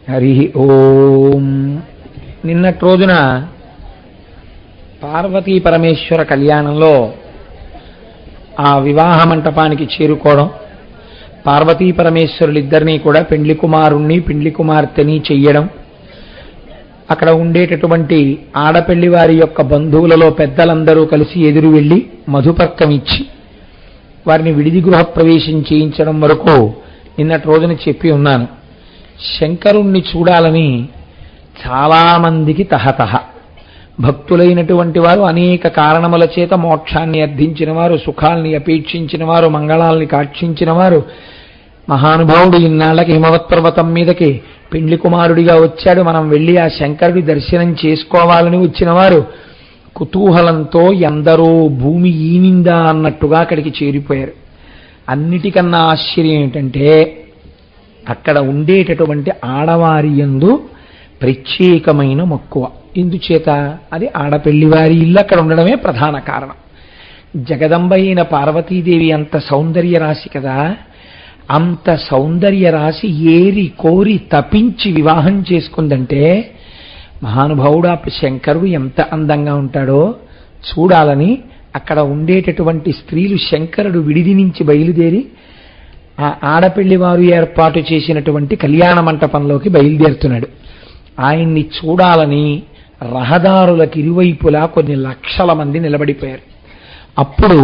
హరి ఓం. నిన్నటి రోజున పార్వతీ పరమేశ్వర కళ్యాణంలో ఆ వివాహ మంటపానికి చేరుకోవడం, పార్వతీ పరమేశ్వరులిద్దరినీ కూడా పెండ్లి కుమారుణ్ణి పెండ్లి కుమార్తెని చెయ్యడం, అక్కడ ఉండేటటువంటి ఆడపెళ్లి వారి యొక్క బంధువులలో పెద్దలందరూ కలిసి ఎదురు వెళ్ళి మధుపర్కం ఇచ్చి వారిని విడిది గృహ ప్రవేశం చేయించడం వరకు నిన్నటి రోజున చెప్పి ఉన్నాను. శంకరుణ్ణి చూడాలని చాలామందికి తహతహ. భక్తులైనటువంటి వారు అనేక కారణముల చేత మోక్షాన్ని అర్థించిన వారు, సుఖాల్ని అపేక్షించిన వారు, మంగళాల్ని కాక్షించిన వారు, మహానుభావుడు ఇన్నాళ్ళకి హిమవత్ పర్వతం మీదకి పెండ్లి కుమారుడిగా వచ్చాడు, మనం వెళ్ళి ఆ శంకరుడి దర్శనం చేసుకోవాలని వచ్చిన వారు కుతూహలంతో ఎందరో భూమి ఈనిందా అన్నట్టుగా అక్కడికి చేరిపోయారు. అన్నిటికన్నా ఆశ్చర్యం ఏంటంటే అక్కడ ఉండేటటువంటి ఆడవారి యందు ప్రత్యేకమైన మక్కువ. ఇందుచేత అది ఆడపెళ్లివారి ఇల్లు అక్కడ ఉండడమే ప్రధాన కారణం. జగదంబ అయిన పార్వతీదేవి అంత సౌందర్య రాశి కదా, అంత సౌందర్య రాశి ఏరి కోరి తపించి వివాహం చేసుకుందంటే మహానుభావుడు ఆ శంకరుడు ఎంత అందంగా ఉంటాడో చూడాలని అక్కడ ఉండేటటువంటి స్త్రీలు శంకరుడు విడిది నుంచి బయలుదేరి ఆ ఆడపెళ్లి వారు ఏర్పాటు చేసినటువంటి కళ్యాణ మంటపంలోకి బయలుదేరుతున్నాడు. ఆయన్ని చూడాలని రహదారులకు ఇరువైపులా కొన్ని లక్షల మంది నిలబడిపోయారు. అప్పుడు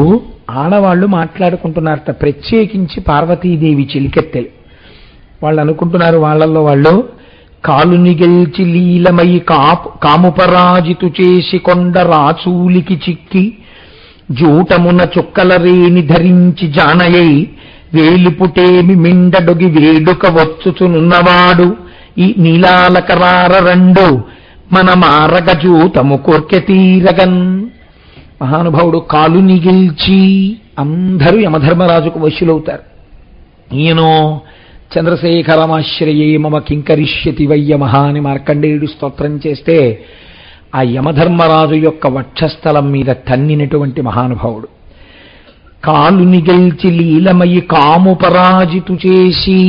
ఆడవాళ్లు మాట్లాడుకుంటున్నారట, ప్రత్యేకించి పార్వతీదేవి చిలికెత్తెలు. వాళ్ళు అనుకుంటున్నారు వాళ్ళల్లో వాళ్ళు, కాలుని గెల్చి లీలమై కాముపరాజితు చేసి కొండ రాచూలికి చిక్కి జూటమున చుక్కల రేని ధరించి జానయై వేలుపుటేమి మిండడొగి వేడుక వచ్చుచునున్నవాడు ఈ నీలాలకరార రెండు మన మారగజూతము కోర్కె తీరగన్. మహానుభావుడు కాలుని గెల్చి అందరూ యమధర్మరాజుకు వశులవుతారు. ఈయనో చంద్రశేఖరమాశ్రయే మమ కింకరిష్యతి వయ్య మహా అని మార్కండేయుడు స్తోత్రం చేస్తే ఆ యమధర్మరాజు యొక్క వక్షస్థలం మీద తన్నినటువంటి మహానుభావుడు. కాలుని గెల్చి లీలమయి కాము పరాజితు చేసి.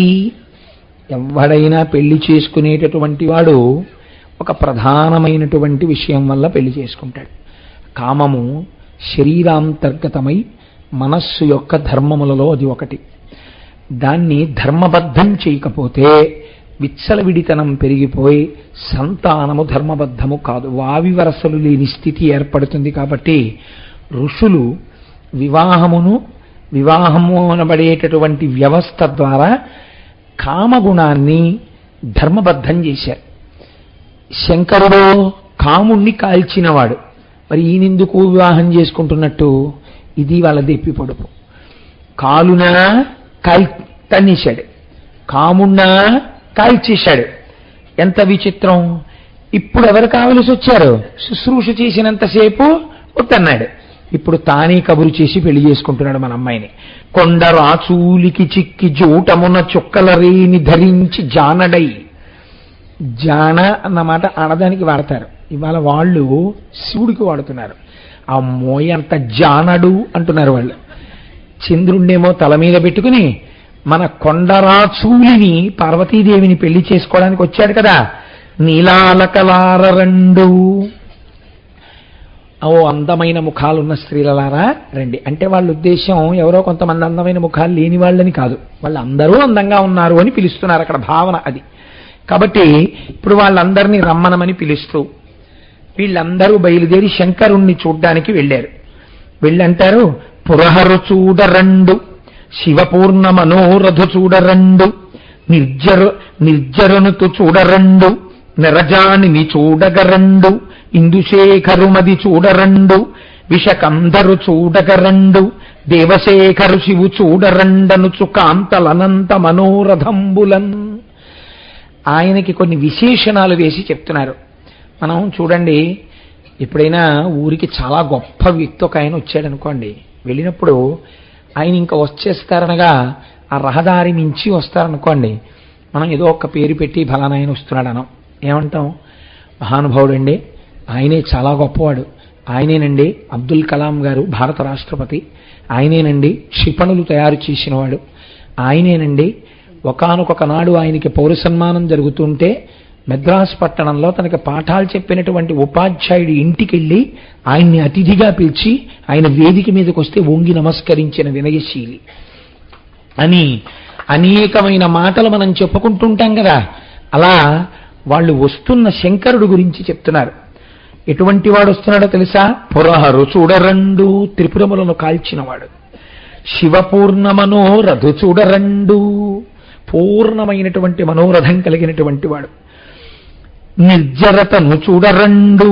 ఎవడైనా పెళ్లి చేసుకునేటటువంటి వాడు ఒక ప్రధానమైనటువంటి విషయం వల్ల పెళ్లి చేసుకుంటాడు. కామము శరీరాంతర్గతమై మనస్సు యొక్క ధర్మములలో అది ఒకటి. దాన్ని ధర్మబద్ధం చేయకపోతే విచ్చలవిడితనం పెరిగిపోయి సంతానము ధర్మబద్ధము కాదు, వావి వరసలు లేని స్థితి ఏర్పడుతుంది. కాబట్టి ఋషులు వివాహము అనబడేటటువంటి వ్యవస్థ ద్వారా కామగుణాన్ని ధర్మబద్ధం చేశారు. శంకరుడు కాముణ్ణి కాల్చినవాడు, మరి ఈయనెందుకు వివాహం చేసుకుంటున్నట్టు? ఇది వాళ్ళ దెప్పి పొడుపు. కాలునా తన్నేశాడు, కామున్నా కాల్చేశాడు. ఎంత విచిత్రం! ఇప్పుడు ఎవరు కావలసి వచ్చారు? శుశ్రూష చేసినంతసేపు వద్దన్నాడు, ఇప్పుడు తానే కబురు చేసి పెళ్లి చేసుకుంటున్నాడు మన అమ్మాయిని. కొండ రాచూలికి చిక్కి జూటమున చుక్కల రేని ధరించి జానడై. జాన అన్నమాట ఆడదానికి వాడతారు, ఇవాళ వాళ్ళు శివుడికి వాడుతున్నారు. ఆ మోయంత జానడు అంటున్నారు వాళ్ళు. చంద్రుణ్ణేమో తల మీద పెట్టుకుని మన కొండరాచూలిని పార్వతీదేవిని పెళ్లి చేసుకోవడానికి వచ్చాడు కదా. నీలాలకలార రెండు, ఓ అందమైన ముఖాలున్న స్త్రీలలారా రండి అంటే వాళ్ళ ఉద్దేశం ఎవరో కొంతమంది అందమైన ముఖాలు లేని వాళ్ళని కాదు, వాళ్ళందరూ అందంగా ఉన్నారు అని పిలుస్తున్నారు అక్కడ భావన అది. కాబట్టి ఇప్పుడు వాళ్ళందరినీ రమ్మనమని పిలుస్తూ వీళ్ళందరూ బయలుదేరి శంకరుణ్ణి చూడ్డానికి వెళ్ళారు. వెళ్ళంటారు, పురహరు చూడరండు శివపూర్ణ మనోరథు చూడరండు నిర్జరునుతు చూడరండు నిరజానిని చూడగరండు ఇందుశేఖరుమది చూడరండు విషకంధరు చూడగరండు దేవశేఖరు శివు చూడరండనుచు కాంతలనంత మనోరథంబులన్. ఆయనకి కొన్ని విశేషణాలు వేసి చెప్తున్నారు. మనం చూడండి, ఎప్పుడైనా ఊరికి చాలా గొప్ప వ్యక్తి ఒక ఆయన వచ్చాడు అనుకోండి, వెళ్ళినప్పుడు ఆయన ఇంకా వచ్చేస్తారనగా ఆ రహదారి మించి వస్తారనుకోండి, మనం ఏదో ఒక పేరు పెట్టి ఫలానా ఆయన వస్తున్నాడు అనం. ఏమంటాం? మహానుభావుడండి, ఆయనే చాలా గొప్పవాడు, ఆయనేనండి అబ్దుల్ కలాం గారు భారత రాష్ట్రపతి, ఆయనేనండి క్షిపణులు తయారు చేసినవాడు, ఆయనేనండి ఒకానొక నాడు ఆయనకి పౌర సన్మానం జరుగుతుంటే మద్రాసు పట్టణంలో తనకి పాఠాలు చెప్పినటువంటి ఉపాధ్యాయుడి ఇంటికి వెళ్ళి ఆయన్ని అతిథిగా పిలిచి ఆయన వేదిక మీదకి వస్తే వంగి నమస్కరించిన వినయశీలి అని అనేకమైన మాటలు మనం చెప్పుకుంటుంటాం కదా. అలా వాళ్ళు వస్తున్న శంకరుడు గురించి చెప్తున్నారు. ఎటువంటి వాడు వస్తున్నాడో తెలుసా? పురహరు చూడరండు, త్రిపురములను కాల్చినవాడు. శివపూర్ణ మనోరథు చూడరండు, పూర్ణమైనటువంటి మనోరథం కలిగినటువంటి వాడు. నిర్జరతను చూడరండు,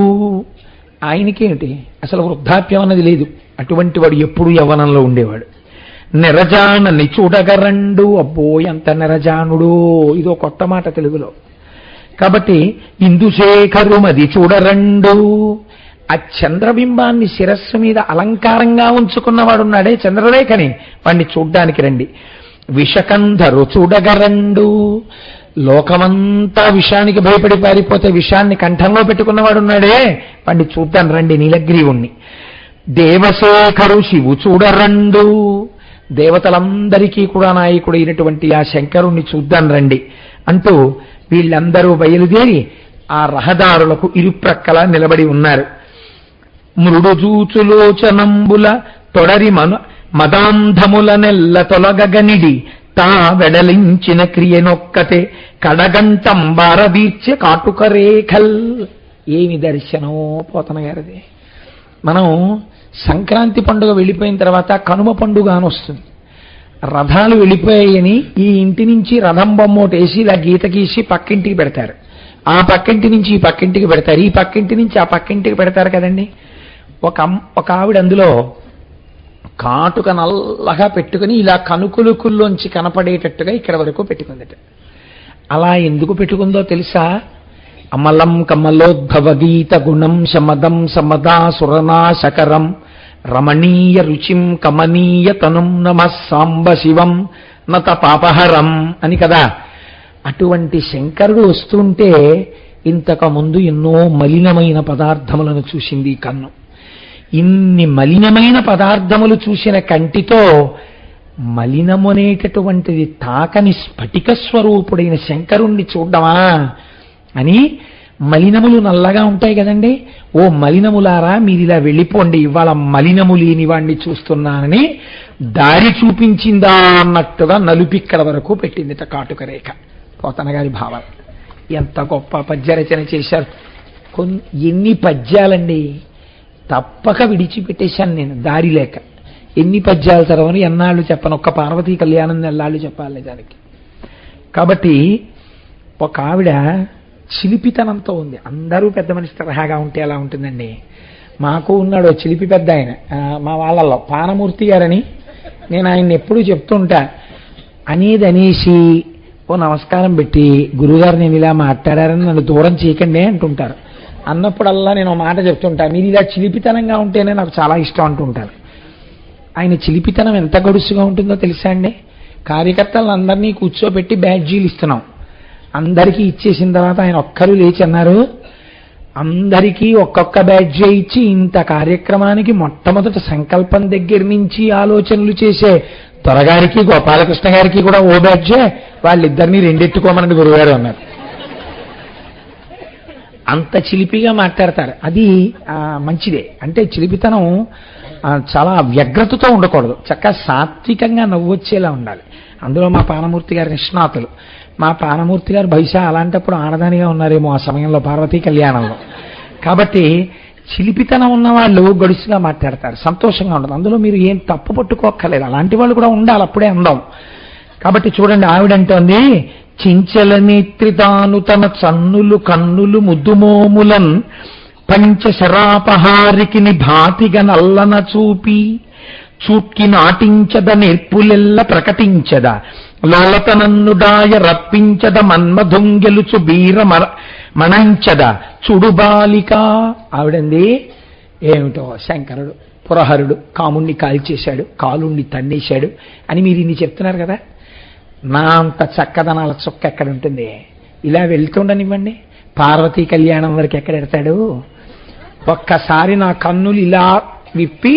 ఆయనకేమిటి అసలు వృద్ధాప్యం అన్నది లేదు, అటువంటి వాడు ఎప్పుడు యవ్వనంలో ఉండేవాడు. నిరజానని చూడగరండు, అబ్బో ఎంత నిరజానుడు, ఇదో కొత్త మాట తెలుగులో. కాబట్టి ఇందుశేఖరుమది చూడరండు, ఆ చంద్రబింబాన్ని శిరస్సు మీద అలంకారంగా ఉంచుకున్నవాడున్నాడే చంద్రరేఖని, వాణ్ణి చూడ్డానికి రండి. విషకంధరు చూడగరండు, లోకమంతా విషానికి భయపడి పారిపోతే విషాన్ని కంఠంలో పెట్టుకున్నవాడున్నాడే వాణ్ణి చూద్దాం రండి, నీలగ్రీవుణ్ణి. దేవశేఖరు శివు చూడరండు, దేవతలందరికీ కూడా నాయకుడు అయినటువంటి ఆ శంకరుణ్ణి చూద్దాం రండి అంటూ వీళ్ళందరూ బయలుదేరి ఆ రహదారులకు ఇరుప్రక్కల నిలబడి ఉన్నారు. మృడుజూచులోచనంబుల తొడరి మదాంధముల నెల్ల తొలగగనిడి తా వెడలించిన క్రియనొక్కతే కడగంటం బారదీర్చె కాటుకరేఖల్. ఏమి దర్శనమో పోతన గారిది. మనం సంక్రాంతి పండుగ వెళ్ళిపోయిన తర్వాత కనుమ పండుగ అని వస్తుంది. రథాలు వెళ్ళిపోయాయని ఈ ఇంటి నుంచి రథం బొమ్మోటేసి ఇలా గీత గీసి పక్కింటికి పెడతారు, ఆ పక్కింటి నుంచి ఈ పక్కింటికి పెడతారు, ఈ పక్కింటి నుంచి ఆ పక్కింటికి పెడతారు కదండి. ఒక ఆవిడ అందులో కాటుక నల్లగా పెట్టుకుని ఇలా కనుకులుకుల్లోంచి కనపడేటట్టుగా ఇక్కడ వరకు పెట్టుకుందట. అలా ఎందుకు పెట్టుకుందో తెలుసా? అమలం కమలోద్భవ గీత గుణం శమదం సమదా సురనాశకరం రమణీయ రుచిం కమనీయ తనుం నమః సాంబ శివం నత పాపహరం అని కదా. అటువంటి శంకరుడు వస్తుంటే ఇంతకు ముందు ఎన్నో మలినమైన పదార్థములను చూసింది ఈ కన్ను. ఇన్ని మలినమైన పదార్థములు చూసిన కంటితో మలినమునేటటువంటిది తాకని స్ఫటిక స్వరూపుడైన శంకరుణ్ణి చూడ్డమా అని, మలినములు నల్లగా ఉంటాయి కదండి, ఓ మలినములారా మీరు ఇలా వెళ్ళిపోండి, ఇవాళ మలినము లేని వాణ్ణి చూస్తున్నానని దారి చూపించిందా అన్నట్టుగా నలుపిక్కడ వరకు పెట్టిందిట కాటుక రేఖ. పోతన గారి భావం. ఎంత గొప్ప పద్యరచన చేశారు. ఎన్ని పద్యాలండి, తప్పక విడిచిపెట్టేశాను నేను దారి లేక. ఎన్ని పద్యాలు చదవని ఎన్నాళ్ళు చెప్పను, ఒక్క పార్వతీ కళ్యాణం ఎన్నాళ్ళు చెప్పాలి దానికి. కాబట్టి ఒక ఆవిడ చిలిపితనంతో ఉంది. అందరూ పెద్ద మనిషి తరహాగా ఉంటే ఎలా ఉంటుందండి. మాకు ఉన్నాడు చిలిపి పెద్ద ఆయన, మా వాళ్ళల్లో పానమూర్తి గారని, నేను ఆయన్ని ఎప్పుడూ చెప్తుంటా. అనేది అనేసి ఓ నమస్కారం పెట్టి, గురుగారు నేను ఇలా మాట్లాడారని నన్ను దూరం చేయకండి అంటుంటారు. అన్నప్పుడల్లా నేను ఒక మాట చెప్తుంటా, మీరు ఇలా చిలిపితనంగా ఉంటేనే నాకు చాలా ఇష్టం అంటుంటారు. ఆయన చిలిపితనం ఎంత గడుసుగా ఉంటుందో తెలుసా అండి. కార్యకర్తలందరినీ కూర్చోబెట్టి బ్యాడ్జీలు ఇస్తున్నాం, అందరికీ ఇచ్చేసిన తర్వాత ఆయన ఒక్కరు లేచి అన్నారు, అందరికీ ఒక్కొక్క బ్యాడ్జీ ఇచ్చి ఇంత కార్యక్రమానికి మొట్టమొదటి సంకల్పం దగ్గర నుంచి ఆలోచనలు చేసే త్వరగారికి గోపాలకృష్ణ గారికి కూడా ఓ బ్యాడ్జే, వాళ్ళిద్దరినీ రెండెట్టుకోమని గురుగారు అన్నారు. అంత చిలిపిగా మాట్లాడతారు. అది మంచిదే. అంటే చిలిపితనం చాలా వ్యగ్రతతో ఉండకూడదు, చక్కగా సాత్వికంగా నవ్వొచ్చేలా ఉండాలి. అందులో మా పానమూర్తి గారి నిష్ణాతులు. మా పానమూర్తి గారు బహుశా అలాంటప్పుడు ఆడదానిగా ఉన్నారేమో ఆ సమయంలో పార్వతీ కళ్యాణంలో. కాబట్టి చిలిపితనం ఉన్న వాళ్ళు గడుసుగా మాట్లాడతారు, సంతోషంగా ఉండదు. అందులో మీరు ఏం తప్పు పట్టుకోక్కర్లేదు, అలాంటి వాళ్ళు కూడా ఉండాలి, అప్పుడే అందం. కాబట్టి చూడండి, ఆవిడంటోంది, చించల నేత్రితాను తన చన్నులు కన్నులు ముద్దుమోములన్ పంచశరాపహారికిని భాతిగ నల్లన చూపి చూట్కి నాటించద నేర్పులెల్ల ప్రకటించద లోలతనన్నుడాయ రప్పించద మన్మధుంగెలుచు బీర మణంచద చుడుబాలిక. ఆవిడంది ఏమిటో శంకరుడు పురహరుడు కాముణ్ణి కాల్చేశాడు, కాలుణ్ణి తన్నేశాడు అని మీరు ఇన్ని చెప్తున్నారు కదా. నా అంత చక్కదనాల చుక్క ఎక్కడ ఉంటుంది? ఇలా వెళ్తుండనివ్వండి, పార్వతీ కళ్యాణం వరకు ఎక్కడెడతాడు? ఒక్కసారి నా కన్నులు ఇలా విప్పి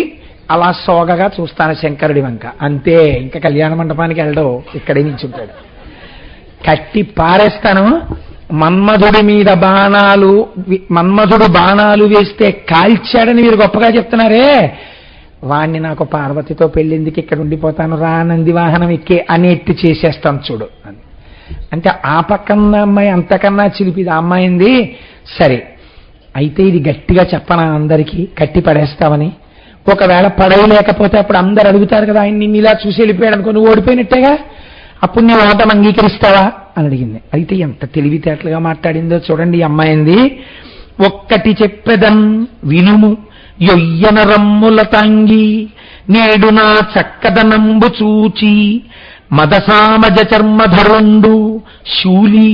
అలా సోగగా చూస్తాను శంకరుడి వంక, అంతే. ఇంకా కళ్యాణ మండపానికి వెళ్ళడు, ఇక్కడే నిల్చుంటాడు. కట్టి పారేస్తాను. మన్మధుడు బాణాలు వేస్తే కాల్చాడని మీరు గొప్పగా చెప్తున్నారే, వాణ్ణి నాకు పార్వతితో పెళ్ళిందుకు ఇక్కడ ఉండిపోతాను రా, నంది వాహనం ఎక్కే అనేట్టు చేసేస్తాను చూడు అని. అంటే ఆ పక్కన అమ్మాయి అంతకన్నా చిలిపిది ఆ అమ్మాయింది. సరే అయితే ఇది గట్టిగా చెప్పనా అందరికీ, కట్టి పడేస్తామని. ఒకవేళ పడేయలేకపోతే అప్పుడు అందరు అడుగుతారు కదా, ఆయన నిన్ను ఇలా చూసి వెళ్ళిపోయాడు అనుకో, నువ్వు ఓడిపోయినట్టేగా, అప్పుడు నీ ఓటం అంగీకరిస్తావా అని అడిగింది. అయితే ఎంత తెలివితేటలుగా మాట్లాడిందో చూడండి ఈ అమ్మాయింది. ఒక్కటి చెప్పెదన్ వినుము యొయ్యన రమ్ముల తాంగి, నేడు నా చక్కదనంబు చూచి మదసామజ చర్మధరుండు శూలి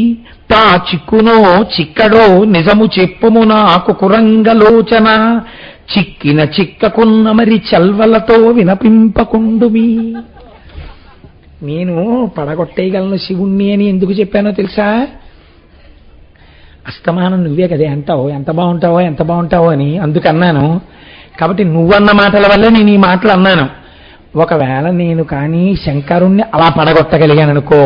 తా చిక్కునో చిక్కడో నిజము చెప్పుము నాకు కురంగలోచన, చిక్కిన చిక్కకున్న మరి చల్వలతో వినపింపకుండుమి. నేను పడగొట్టేయగలను శివుణ్ణి అని ఎందుకు చెప్పానో తెలుసా? అస్తమానం నువ్వే కదే అంటావు ఎంత బాగుంటావో అని అందుకన్నాను. కాబట్టి నువ్వన్న మాటల వల్ల నేను ఈ మాటలు అన్నాను. ఒకవేళ నేను కానీ శంకరుణ్ణి అలా పడగొట్టగలిగాననుకో,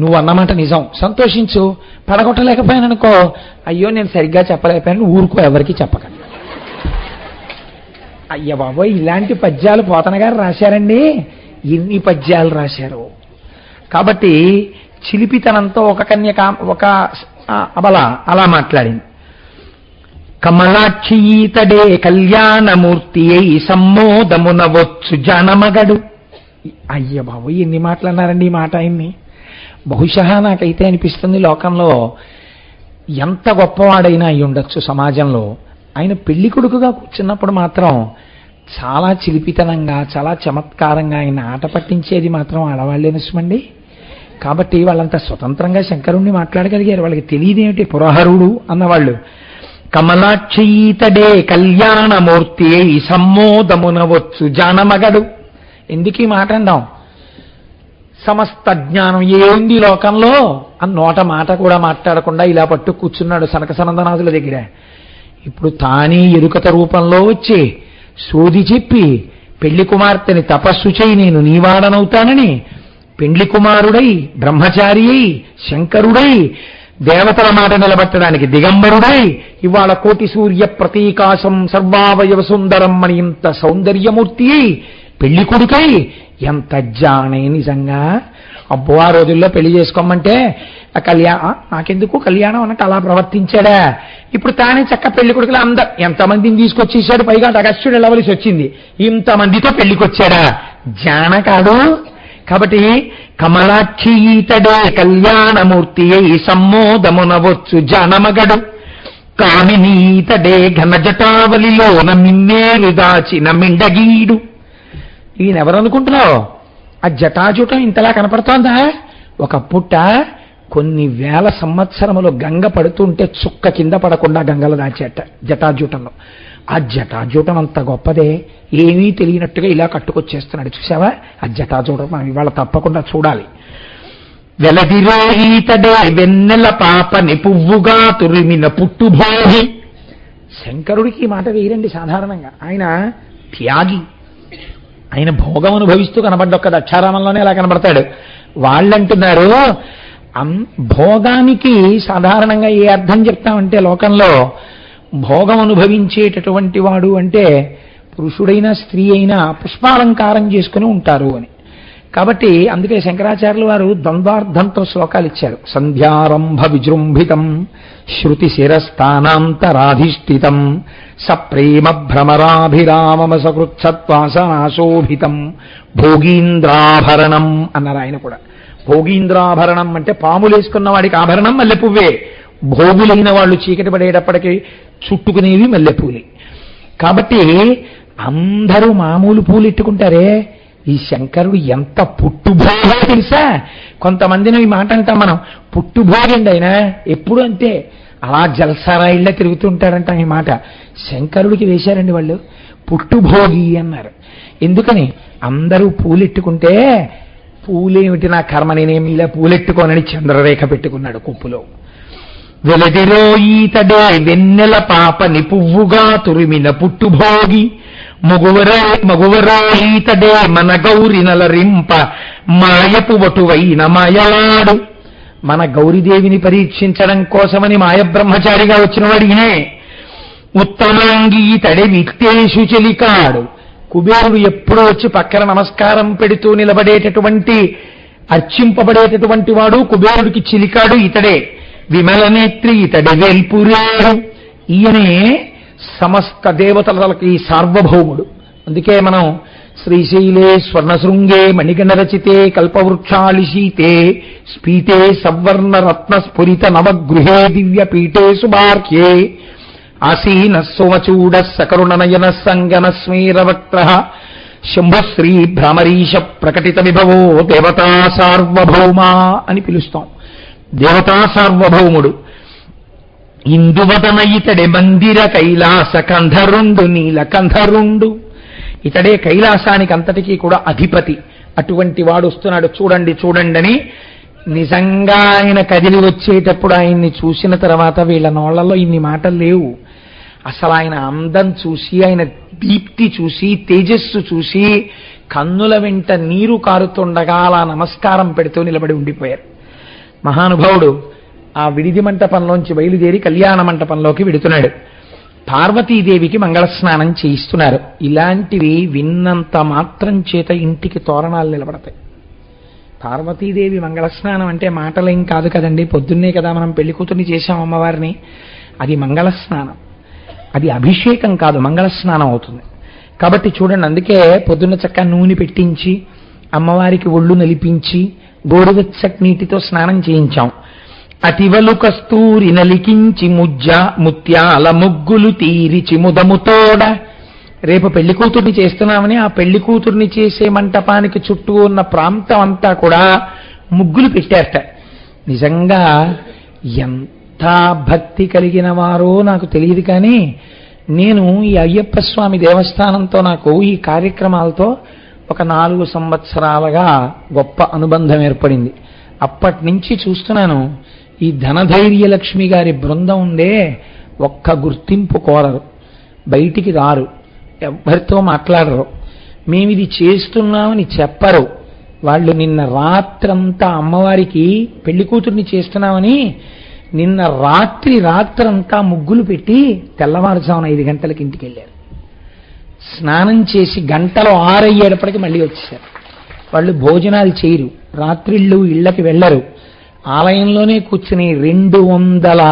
నువ్వు అన్నమాట నిజం, సంతోషించు. పడగొట్టలేకపోయాననుకో, అయ్యో నేను సరిగ్గా చెప్పలేకపోయాను, ఊరుకో, ఎవరికి చెప్పకండి. అయ్య బాబోయ్, ఇలాంటి పద్యాలు పోతన గారు రాశారండి, ఎన్ని పద్యాలు రాశారు. కాబట్టి చిలిపితనంతో ఒక అబల అలా మాట్లాడింది. కమలాక్షి ఈతడే కళ్యాణమూర్తి అయి సమ్మోదమునవచ్చు జనమగడు. అయ్య బాబు ఎన్ని మాటలు అన్నారండి ఈ మాట ఆయన్ని. బహుశా నాకైతే అనిపిస్తుంది లోకంలో ఎంత గొప్పవాడైనా అయి ఉండొచ్చు సమాజంలో, ఆయన పెళ్లి కొడుకుగా కూర్చున్నప్పుడు మాత్రం చాలా చిలిపితనంగా చాలా చమత్కారంగా ఆయన ఆట పట్టించేది మాత్రం ఆడవాళ్ళే నిజమండి. కాబట్టి వాళ్ళంతా స్వతంత్రంగా శంకరుణ్ణి మాట్లాడగలిగారు. వాళ్ళకి తెలియదేమిటి పురహరుడు అన్నవాళ్ళు. కమలాక్షీతడే కళ్యాణమూర్తి అయి సమ్మోదమునవచ్చు జానమగడు. ఎందుకు ఈ మాట అందాం? సమస్త జ్ఞానం ఏంది లోకంలో అని నోట మాట కూడా మాట్లాడకుండా ఇలా పట్టు కూర్చున్నాడు సనక సనందనాథుల దగ్గర. ఇప్పుడు తానే ఎరుకత రూపంలో వచ్చి సోది చెప్పి పెళ్లి కుమార్తెని తపస్సు చేయి నేను నీవాడనవుతానని పెండ్లి కుమారుడై బ్రహ్మచారి అయి శంకరుడై దేవతల మాట నిలబెట్టడానికి దిగంబరుడై ఇవాళ కోటి సూర్య ప్రతీకాశం సర్వావయవ సుందరం అని ఇంత సౌందర్యమూర్తి అయి పెళ్లి కొడుకై ఎంత జానే నిజంగా. అబ్బో ఆ రోజుల్లో పెళ్లి చేసుకోమంటే నాకెందుకు కళ్యాణం అన్నట్టు అలా ప్రవర్తించాడా. ఇప్పుడు తానే చక్క పెళ్లి కొడుకులు ఎంతమందిని తీసుకొచ్చేసాడు, పైగా అగస్త్యుడు వెళ్ళవలసి వచ్చింది, ఇంతమందితో పెళ్లికొచ్చాడా, జానకాడు. కాబట్టి కమలాక్షి ఈతడే కళ్యాణమూర్తి అయి సమ్మోదమునవచ్చు జానమగడు, కామినీతడే ఘనజటావలిలోన మిన్నేరు దాచిన మిండగీడు. ఈయనెవరనుకుంటున్నావు? ఆ జటాజూటం ఇంతలా కనపడుతోందా? ఒక పుట్ట కొన్ని వేల సంవత్సరములు గంగ పడుతుంటే చుక్క కింద పడకుండా గంగలు దాచేట జటాజూటంలో. ఆ జటాజూటం అంత గొప్పదే, ఏమీ తెలియనట్టుగా ఇలా కట్టుకొచ్చేస్తున్నాడు. చూసావా ఆ జటాజూటం? మనం ఇవాళ తప్పకుండా చూడాలి. వెలదిరో ఈతడే వెన్నెల పాపని పువ్వుగా తురిమిన పుట్టుభోగి. శంకరుడికి ఈ మాట వేయరండి సాధారణంగా. ఆయన త్యాగి, ఆయన భోగం అనుభవిస్తూ కనబడ్డ ఒక్క దక్షారామంలోనే అలా కనబడతాడు. వాళ్ళంటున్నారు భోగానికి సాధారణంగా ఏ అర్థం చెప్తామంటే లోకంలో భోగం అనుభవించేటటువంటి వాడు అంటే పురుషుడైనా స్త్రీ అయినా పుష్పాలంకారం చేసుకుని ఉంటారు అని. కాబట్టి అందుకే శంకరాచార్యులు వారు ద్వంద్వార్థంతో శ్లోకాలు ఇచ్చారు. సంధ్యారంభ విజృంభితం శృతి శిరస్థానాంతరాధిష్ఠితం సప్రేమ భ్రమరాభిరామమ సకృత్సత్వాసనాశోభితం భోగీంద్రాభరణం అన్నారు ఆయన కూడా. భోగీంద్రాభరణం అంటే పాములు వేసుకున్న వాడికి ఆభరణం మల్లెపువ్వే, భోగులైన వాళ్ళు చీకటి పడేటప్పటికీ చుట్టుకునేవి మల్లెపూలే. కాబట్టి అందరూ మామూలు పూలు ఇట్టుకుంటారే, ఈ శంకరుడు ఎంత పుట్టుభోగో తెలుసా. కొంతమందిని ఈ మాట అంటాం మనం, పుట్టుభోగండి ఆయన ఎప్పుడు అంతే అలా జల్సారాయిళ్ళ తిరుగుతుంటాడంట. ఈ మాట శంకరుడికి వేశారండి వాళ్ళు, పుట్టుభోగి అన్నారు. ఎందుకని? అందరూ పూలెట్టుకుంటే పూలేమిటి నా కర్మ, నేనేమి ఇలా పూలెట్టుకోనని చంద్రరేఖ పెట్టుకున్నాడు కొప్పులో. వెలదిరో ఈతడే వెన్నెల పాపని పువ్వుగా తురిమిన పుట్టుభోగి మగువరా ఈతడే మన గౌరి నలరింప మాయపు వటువైన మాయలాడు. మన గౌరీదేవిని పరీక్షించడం కోసమని మాయబ్రహ్మచారిగా వచ్చిన వాడినే. ఉత్తమాంగి ఇతడే విత్తేషు చెలికాడు. కుబేరుడు ఎప్పుడూ వచ్చి పక్కన నమస్కారం పెడుతూ నిలబడేటటువంటి అర్చింపబడేటటువంటి వాడు కుబేరుడికి చిలికాడు ఇతడే. విమలనేత్రి ఇతడే వేల్పురేడు. ఈయనే సమస్త దేవతలకి సార్వభౌముడు. అందుకే మనం శ్రీశైలే స్వర్ణశృంగే మణిగణరచితే కల్పవృక్షాళిశీతే స్ఫీతే సవర్ణ రత్న స్ఫురిత నవగృహే దివ్యపీఠే సుబార్హ్యే ఆసీన సోమచూడ సకరుణనయన సంగన స్మీరవక్త్ర శంభుశ్రీ భ్రమరీశ ప్రకటిత విభవో దేవతా సార్వభౌమా అని పిలుస్తాం. దేవతా సార్వభౌముడు. ఇందువదన ఇతడే మందిర కైలాస కంధరుండు నీల కంధరుండు. ఇతడే కైలాసానికి అంతటికీ కూడా అధిపతి. అటువంటి వాడు వస్తున్నాడు, చూడండి చూడండి అని. నిజంగా ఆయన కదిలి వచ్చేటప్పుడు ఆయన్ని చూసిన తర్వాత వీళ్ళ నోళ్లలో ఇన్ని మాటలు లేవు. అసలు ఆయన అందం చూసి, ఆయన దీప్తి చూసి, తేజస్సు చూసి కన్నుల వెంట నీరు కారుతుండగా అలా నమస్కారం పెడుతూ నిలబడి ఉండిపోయారు. మహానుభావుడు ఆ విడిది మంటపంలోంచి బయలుదేరి కళ్యాణ మంటపంలోకి విడుతున్నాడు. పార్వతీదేవికి మంగళస్నానం చేయిస్తున్నారు. ఇలాంటివి విన్నంత మాత్రం చేత ఇంటికి తోరణాలు నిలబడతాయి. పార్వతీదేవి మంగళస్నానం అంటే మాటలేం కాదు కదండి. పొద్దున్నే కదా మనం పెళ్లి కూతుర్ని చేశాం అమ్మవారిని. అది మంగళస్నానం, అది అభిషేకం కాదు, మంగళస్నానం అవుతుంది. కాబట్టి చూడండి, అందుకే పొద్దున్న చక్కగా నూనె పెట్టించి అమ్మవారికి ఒళ్ళు నలిపించి గోరువెచ్చటి నీటితో స్నానం చేయించాం. అతివలు కస్తూరి నలికించి ముత్యాల ముగ్గులు తీరిచి ముదముతోడ. రేపు పెళ్లి కూతుర్ని చేస్తున్నామని ఆ పెళ్లి కూతుర్ని చేసే మంటపానికి చుట్టూ ఉన్న ప్రాంతం అంతా కూడా ముగ్గులు పెట్టారట. నిజంగా ఎంత భక్తి కలిగిన వారో నాకు తెలియదు, కానీ నేను ఈ అయ్యప్ప స్వామి దేవస్థానంతో నాకు ఈ కార్యక్రమాలతో ఒక 4 సంవత్సరాలుగా గొప్ప అనుబంధం ఏర్పడింది. అప్పటి నుంచి చూస్తున్నాను, ఈ ధనధైర్య లక్ష్మి గారి బృందం ఉండే ఒక్క గుర్తింపు కోరరు, బయటికి రారు, ఎవ్వరితో మాట్లాడరు, మేమిది చేస్తున్నామని చెప్పరు. వాళ్ళు నిన్న రాత్రంతా అమ్మవారికి పెళ్లి కూతుర్ని చేస్తున్నామని నిన్న రాత్రంతా ముగ్గులు పెట్టి తెల్లవారుజామున 5 గంటలకి ఇంటికి వెళ్ళారు. స్నానం చేసి గంటలో 6 అయ్యేటప్పటికి మళ్ళీ వచ్చేసారు. వాళ్ళు భోజనాలు చేయరు, రాత్రిళ్ళు ఇళ్లకి వెళ్ళరు, ఆలయంలోనే కూర్చుని 200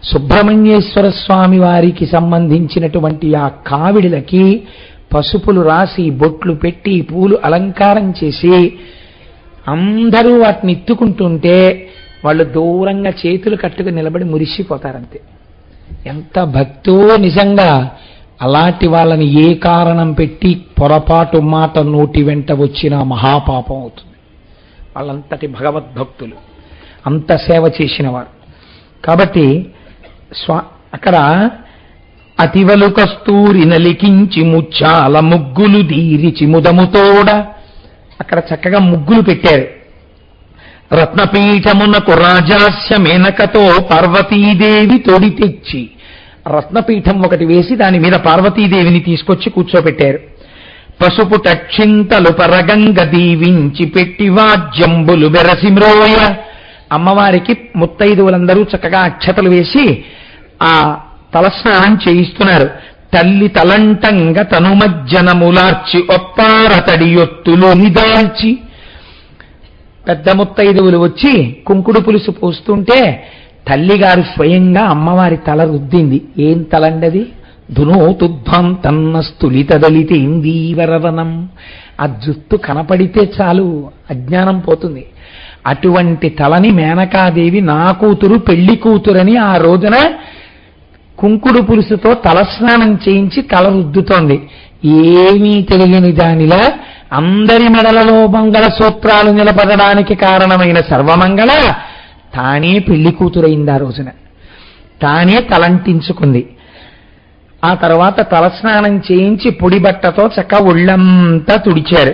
సుబ్రహ్మణ్యేశ్వర స్వామి వారికి సంబంధించినటువంటి ఆ కావిడిలకి పసుపులు రాసి బొట్లు పెట్టి పూలు అలంకారం చేసి అందరూ వాటిని ఎత్తుకుంటుంటే వాళ్ళు దూరంగా చేతులు కట్టుకుని నిలబడి మురిసిపోతారంతే. ఎంత భక్తో నిజంగా. అలాంటి వాళ్ళని ఏ కారణం పెట్టి పొరపాటు మాట నోటి వెంట వచ్చినా మహాపాపం అవుతుంది. వాళ్ళంతటి భగవద్భక్తులు, అంత సేవ చేసిన వారు. కాబట్టి అక్కడ అతివలు కస్తూరి నలికించి ముచ్చాల ముగ్గులు దీరిచి ముదముతోడ. అక్కడ చక్కగా ముగ్గులు పెట్టారు. రత్నపీఠమునకు రాజాస్య మేనకతో పార్వతీదేవి తొడి తెచ్చి, రత్నపీఠం ఒకటి వేసి దాని మీద పార్వతీదేవిని తీసుకొచ్చి కూర్చోబెట్టారు. పసుపు టక్షింతలు పరగంగ దీవించి పెట్టి వాద్యంబులు బెరసిమ్రోయ. అమ్మవారికి ముత్తైదువులందరూ చక్కగా అక్షతలు వేసి ఆ తలస్నానం చేయిస్తున్నారు. తల్లి తలంటంగా తనుమజ్జనములార్చి ఒప్పార తడియొత్తులు నిదాల్చి. పెద్ద ముత్తైదువులు వచ్చి కుంకుడు పులుసు పోస్తుంటే తల్లిగారు స్వయంగా అమ్మవారి తల రుద్దింది. ఏం తలండది? ధునోతుధ్వం తన్నస్తులితదలితే ఇందీవరవనం. ఆ జుట్టు కనపడితే చాలు అజ్ఞానం పోతుంది. అటువంటి తలని మేనకాదేవి నా కూతురు పెళ్లి కూతురని ఆ రోజున కుంకుడు పులుసుతో తలస్నానం చేయించి తల రుద్దుతోంది. ఏమీ తెలియని దానిలా అందరి మెడలలో మంగళ సూత్రాలు నిలబడడానికి కారణమైన సర్వమంగళ తానే పెళ్లి కూతురైంది. ఆ రోజున తానే తలంటించుకుంది. ఆ తర్వాత తలస్నానం చేయించి పొడి బట్టతో చక్క ఒళ్ళంతా తుడిచారు.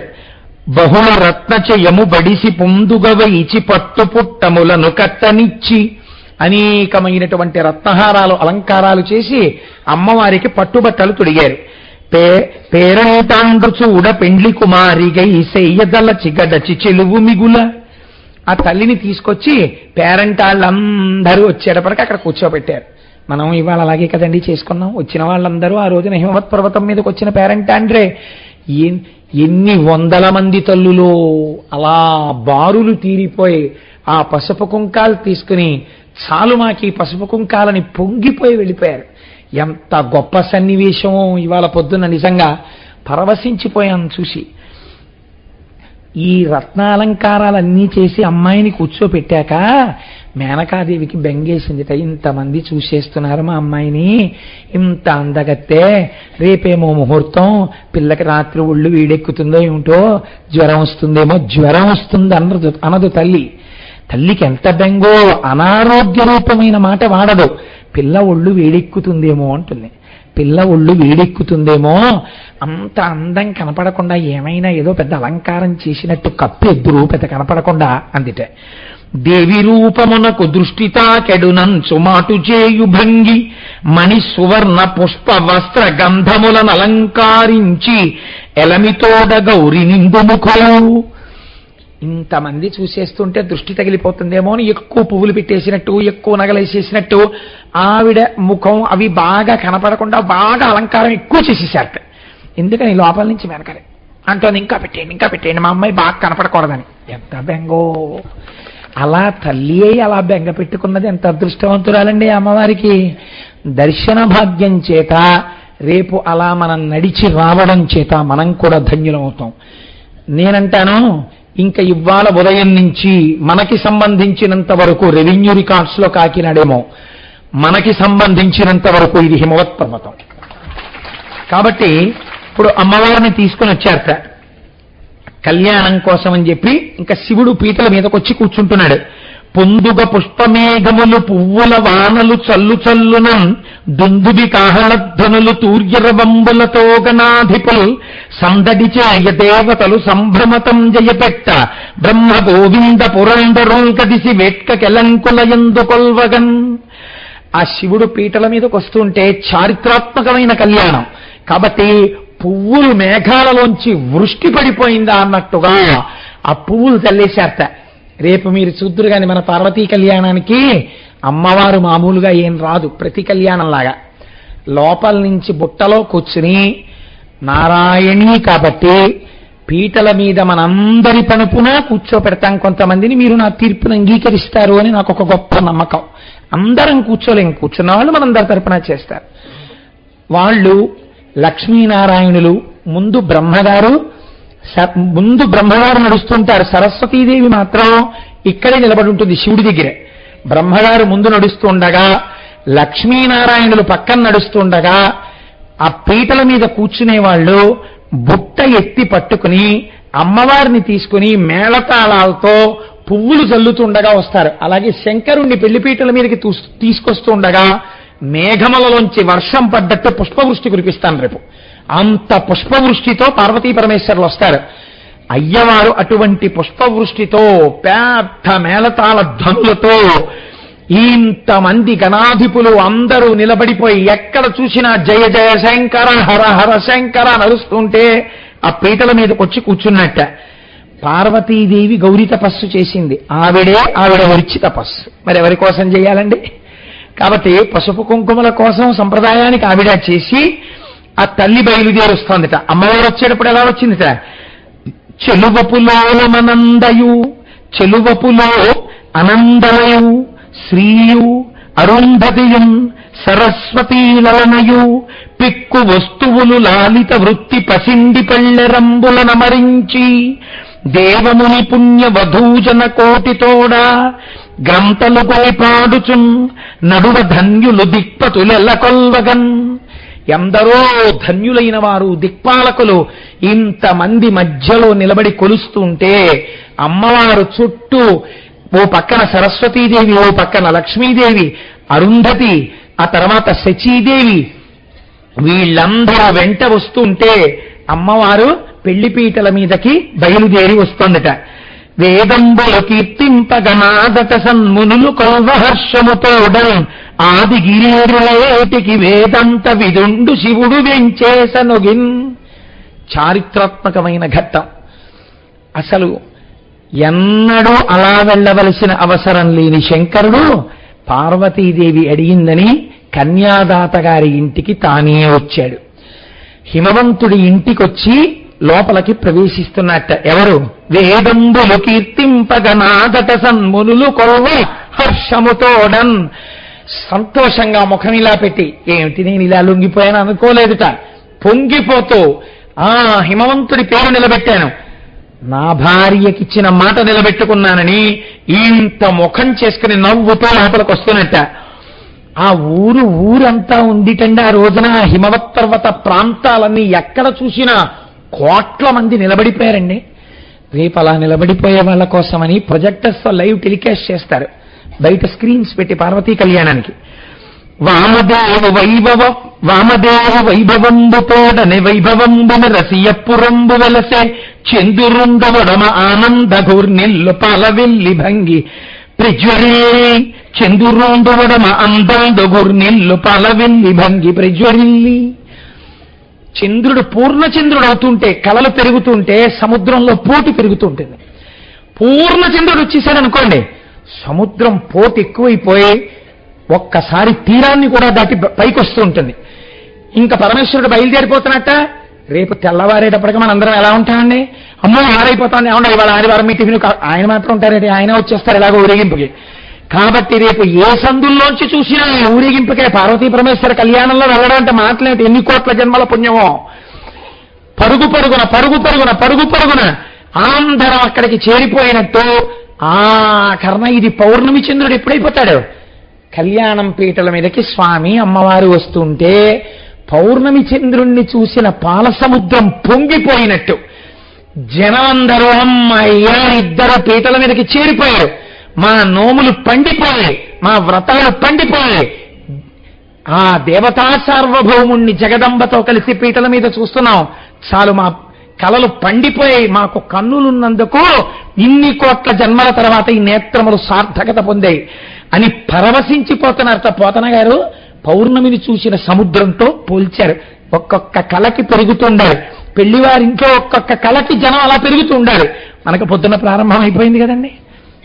బహుళ రత్నచయము బడిసి పొందుగవయిచి పట్టు పుట్టములను కట్టనిచ్చి అనేకమైనటువంటి రత్నహారాలు అలంకారాలు చేసి అమ్మవారికి పట్టుబట్టలు తొడిగారు. పేరంటాండ్రు చూడ పెండ్లి కుమారిగై సెయ్యదల చిగడచి చెలువు మిగుల. ఆ తల్లిని తీసుకొచ్చి పేరెంటాళ్ళందరూ వచ్చేటప్పటికి అక్కడ కూర్చోబెట్టారు. మనం ఇవాళ అలాగే కదండి చేసుకున్నాం. వచ్చిన వాళ్ళందరూ ఆ రోజున హిమవత్ పర్వతం మీదకి వచ్చిన పేరెంటాండ్రే ఎన్ని వందల మంది తల్లులు అలా బారులు తీరిపోయి ఆ పసుపు కుంకాలు తీసుకుని చాలు మాకి పసుపు కుంకాలని పొంగిపోయి వెళ్ళిపోయారు. ఎంత గొప్ప సన్నివేశమో ఇవాళ పొద్దున్న నిజంగా పరవశించిపోయాను చూసి. ఈ రత్నాలంకారాలన్నీ చేసి అమ్మాయిని కూర్చోపెట్టాక మేనకాదేవికి బెంగేసిందిట. ఇంతమంది చూసేస్తున్నారు మా అమ్మాయిని, ఇంత అందగత్తే, రేపేమో ముహూర్తం, పిల్లకి రాత్రి ఒళ్ళు వీడెక్కుతుందో ఏమిటో, జ్వరం వస్తుందేమో, జ్వరం వస్తుంది అనదు తల్లి. తల్లికి ఎంత బెంగో, అనారోగ్య రూపమైన మాట వాడదు. పిల్ల ఒళ్ళు వేడెక్కుతుందేమో అంటుంది. పిల్ల ఒళ్ళు వేడెక్కుతుందేమో, అంత అందం కనపడకుండా ఏమైనా ఏదో పెద్ద అలంకారం చేసినట్టు కప్పెద్దురు పెద్ద కనపడకుండా అందిట. దేవి రూపమునకు దృష్టితా కెడునంచు మాటు చేయు భంగి మణి సువర్ణ పుష్ప వస్త్ర గంధములను అలంకారించి ఎలమితోడ గౌరి నిండు ముఖులు. ఇంతమంది చూసేస్తుంటే దృష్టి తగిలిపోతుందేమో అని ఎక్కువ పువ్వులు పెట్టేసినట్టు, ఎక్కువ నగలేసేసినట్టు ఆవిడ ముఖం అవి బాగా కనపడకుండా బాగా అలంకారం ఎక్కువ చేసేసారట. ఎందుకని లోపల నుంచి వెనకలే అంటోంది, ఇంకా పెట్టేయండి మా అమ్మాయి బాగా కనపడకూడదని. ఎంత బెంగో! అలా తల్లి అయి అలా బెంగ పెట్టుకున్నది ఎంత అదృష్టవంతురాలండి అమ్మవారికి. దర్శన భాగ్యం చేత రేపు అలా మనం నడిచి రావడం చేత మనం కూడా ధన్యులమవుతాం. నేనంటాను, ఇంకా ఇవాళ ఉదయం నుంచి మనకి సంబంధించినంత వరకు రెవెన్యూ రికార్డ్స్ లో కాకినాడేమో, మనకి సంబంధించినంత వరకు ఇది హిమవత్ పర్వతం. కాబట్టి ఇప్పుడు అమ్మవారిని తీసుకుని వచ్చారట కళ్యాణం కోసం అని చెప్పి. ఇంకా శివుడు పీటల మీదకి వచ్చి కూర్చుంటున్నాడు. పొందుగ పుష్పమేఘములు పువ్వుల వానలు చల్లు చల్లున దుందుబి కాహళధ్వనులు తూర్యరవంబులతో గణాధిపులు సందడి చేయ దేవతలు సంభ్రమతం జయపెట్ట బ్రహ్మ గోవింద పురందరొంకదిసి వేట్క కెలంకులయందు కొల్వగన్. ఆ శివుడు పీటల మీదకి వస్తుంటే చారిత్రాత్మకమైన కళ్యాణం కాబట్టి పువ్వులు మేఘాలలోంచి వృష్టి పడిపోయిందా అన్నట్టుగా ఆ పువ్వులు చల్లేశారట. రేపు మీరు చూద్దురు గాని మన పార్వతీ కళ్యాణానికి అమ్మవారు మామూలుగా ఏం రాదు, ప్రతి కళ్యాణంలాగా లోపల నుంచి బుట్టలో కూర్చుని నారాయణి కాబట్టి పీటల మీద మనందరి పనుపున కూర్చోపెడతాం కొంతమందిని. మీరు నా తీర్పును అంగీకరిస్తారు అని నాకు ఒక గొప్ప నమ్మకం. అందరం కూర్చోలేం, కూర్చున్న వాళ్ళు మనందరి తరపున చేస్తారు. వాళ్ళు లక్ష్మీనారాయణులు ముందు బ్రహ్మగారు నడుస్తుంటారు. సరస్వతీదేవి మాత్రం ఇక్కడే నిలబడి ఉంటుంది శివుడి దగ్గరే. బ్రహ్మగారు ముందు నడుస్తుండగా లక్ష్మీనారాయణులు పక్కన నడుస్తుండగా ఆ పీటల మీద కూర్చునే వాళ్ళు బుట్ట ఎత్తి పట్టుకుని అమ్మవారిని తీసుకుని మేళతాళాలతో పువ్వులు చల్లుతుండగా వస్తారు. అలాగే శంకరుణ్ణి పెళ్లిపీటల మీదకి తీసుకొస్తుండగా మేఘములలోంచి వర్షం పడ్డట్టు పుష్పవృష్టి కురిపిస్తాను రేపు. అంత పుష్పవృష్టితో పార్వతీ పరమేశ్వరులు వస్తారు. అయ్యవారు అటువంటి పుష్పవృష్టితో పెద్ద మేళతాళ ధ్వనులతో ఇంతమంది గణాధిపులు అందరూ నిలబడిపోయి ఎక్కడ చూసినా జయ జయ శంకర హర హర శంకర నడుస్తుంటే ఆ పీటల మీదకి వచ్చి కూర్చున్నట్ట. పార్వతీదేవి గౌరీ తపస్సు చేసింది, ఆవిడ వరిచి తపస్సు. మరి ఎవరి కోసం చేయాలండి? కాబట్టి పసుపు కుంకుమల కోసం సంప్రదాయానికి ఆవిడ చేసి ఆ తల్లి బయలుదేరుస్తోందిట. అమ్మవారు వచ్చేటప్పుడు ఎలా వచ్చిందిట? చెలువపులో అనందయు శ్రీయు అరుంధతియు సరస్వతీలనయు పిక్కు వస్తువులు లాలిత వృత్తి పసిండి పళ్ళెరంబుల నమరించి దేవముని పుణ్య వధూజన కోటితోడ గ్రంథలు కొని పాడుచున్ నడువ ధన్యులు దిక్పతులెల్ల కొల్వగన్. ఎందరో ధన్యులైన వారు దిక్పాలకులు ఇంతమంది మధ్యలో నిలబడి కొలుస్తుంటే అమ్మవారు చుట్టూ ఓ పక్కన సరస్వతీదేవి, ఓ పక్కన లక్ష్మీదేవి, అరుంధతి, ఆ తర్వాత శచీదేవి, వీళ్ళందరూ వెంట వస్తుంటే అమ్మవారు పెళ్లిపీటల మీదకి బయలుదేరి వస్తోందట. వేదంబులు కీర్తింపగనాదట సన్మునులు కల్వహర్షముతోడన్ ఆది గిరీరులేటికి వేదంత విదుండు శివుడు వెంచేసనొగిన్. చారిత్రాత్మకమైన ఘట్టం. అసలు ఎన్నడూ అలా వెళ్ళవలసిన అవసరం లేని శంకరుడు పార్వతీదేవి అడిగిందని కన్యాదాత గారి ఇంటికి తానే వచ్చాడు. హిమవంతుడి ఇంటికొచ్చి లోపలికి ప్రవేశిస్తున్నట్ట. ఎవరు? వేదంబులు కీర్తింపగనాదట సన్మునులు కొల్వి హర్షముతోడన్. సంతోషంగా ముఖం ఇలా పెట్టి, ఏమిటి నేను ఇలా లొంగిపోయాను అనుకోలేదుట, పొంగిపోతూ హిమవంతుడి పేరు నిలబెట్టాను, నా భార్యకిచ్చిన మాట నిలబెట్టుకున్నానని ఇంత ముఖం చేసుకుని నవ్వుతో లోపలికి వస్తున్నట్ట. ఆ ఊరంతా ఉందిటండి ఆ రోజున. హిమవత్ పర్వత ప్రాంతాలన్నీ ఎక్కడ చూసినా కోట్ల మంది నిలబడిపోయారండి. రేపు అలా నిలబడిపోయే వాళ్ళ కోసమని ప్రొజెక్టర్స్ లైవ్ టెలికాస్ట్ చేస్తారు బయట స్క్రీన్స్ పెట్టి పార్వతీ కళ్యాణానికి. వామదేవ వైభవంబుతోడని వైభవంబున రసియపురంబు వలసే చందురుండవడమ ఆనంద ఘూర్నిల్లు పాలవెల్లి భంగి ప్రజ్వరీ. చందురుండవడమ అందందు ఘూర్నిల్లు పాలవెల్లి భంగి ప్రజ్వరిల్లి. చంద్రుడు పూర్ణచంద్రుడు అవుతుంటే, కళలు పెరుగుతుంటే సముద్రంలో పోటీ పెరుగుతూ ఉంటుంది. పూర్ణచంద్రుడు వచ్చేసాడు అనుకోండి, సముద్రం పోటీ ఎక్కువైపోయి ఒక్కసారి తీరాన్ని కూడా దాటి పైకి వస్తూ ఉంటుంది. ఇంకా పరమేశ్వరుడు బయలుదేరిపోతున్నట్ట. రేపు తెల్లవారేటప్పటికి మనందరం ఎలా ఉంటామండి? అమ్మో ఆరైపోతాండి, అవునా ఇవాళ ఆదివారం మీ టిఫిన్. ఆయన మాత్రం ఉంటారండి, ఆయన వచ్చేస్తారు ఎలాగో ఊరేగింపుకి. కాబట్టి రేపు ఏ సందుల్లోంచి చూసినా ఊరేగింపుకే. పార్వతీ పరమేశ్వర కళ్యాణంలో వెళ్ళడం అంటే మాట్లాడి ఎన్ని కోట్ల జన్మల పుణ్యమో. పరుగు పరుగున అందరం అక్కడికి చేరిపోయినట్టు ఆ కర్ణ ఇది పౌర్ణమి చంద్రుడు ఎప్పుడైపోతాడు? కళ్యాణం పీటల మీదకి స్వామి అమ్మవారు వస్తుంటే పౌర్ణమి చంద్రుణ్ణి చూసిన పాలసముద్రం పొంగిపోయినట్టు జనమందరూ అమ్మయ్యా ఇద్దరు పీటల మీదకి చేరిపోయారు. మా నోములు పండిపోయాయి, మా వ్రతాలు పండిపోయాయి. ఆ దేవతా సార్వభౌముణ్ణి జగదంబతో కలిసి పీటల మీద చూస్తున్నాం, చాలు మా కలలు పండిపోయాయి, మాకు కన్నులున్నందుకు ఇన్ని కోట్ల జన్మల తర్వాత ఈ నేత్రములు సార్థకత పొందాయి అని పరవశించిపోతున్నారు. పోతన గారు పౌర్ణమిని చూసిన సముద్రంతో పోల్చారు. ఒక్కొక్క కళకి పెరుగుతుండాలి, పెళ్లివారింట్లో ఒక్కొక్క కళకి జనం అలా పెరుగుతూ ఉండాలి. మనకు పొద్దున్న ప్రారంభం అయిపోయింది కదండి.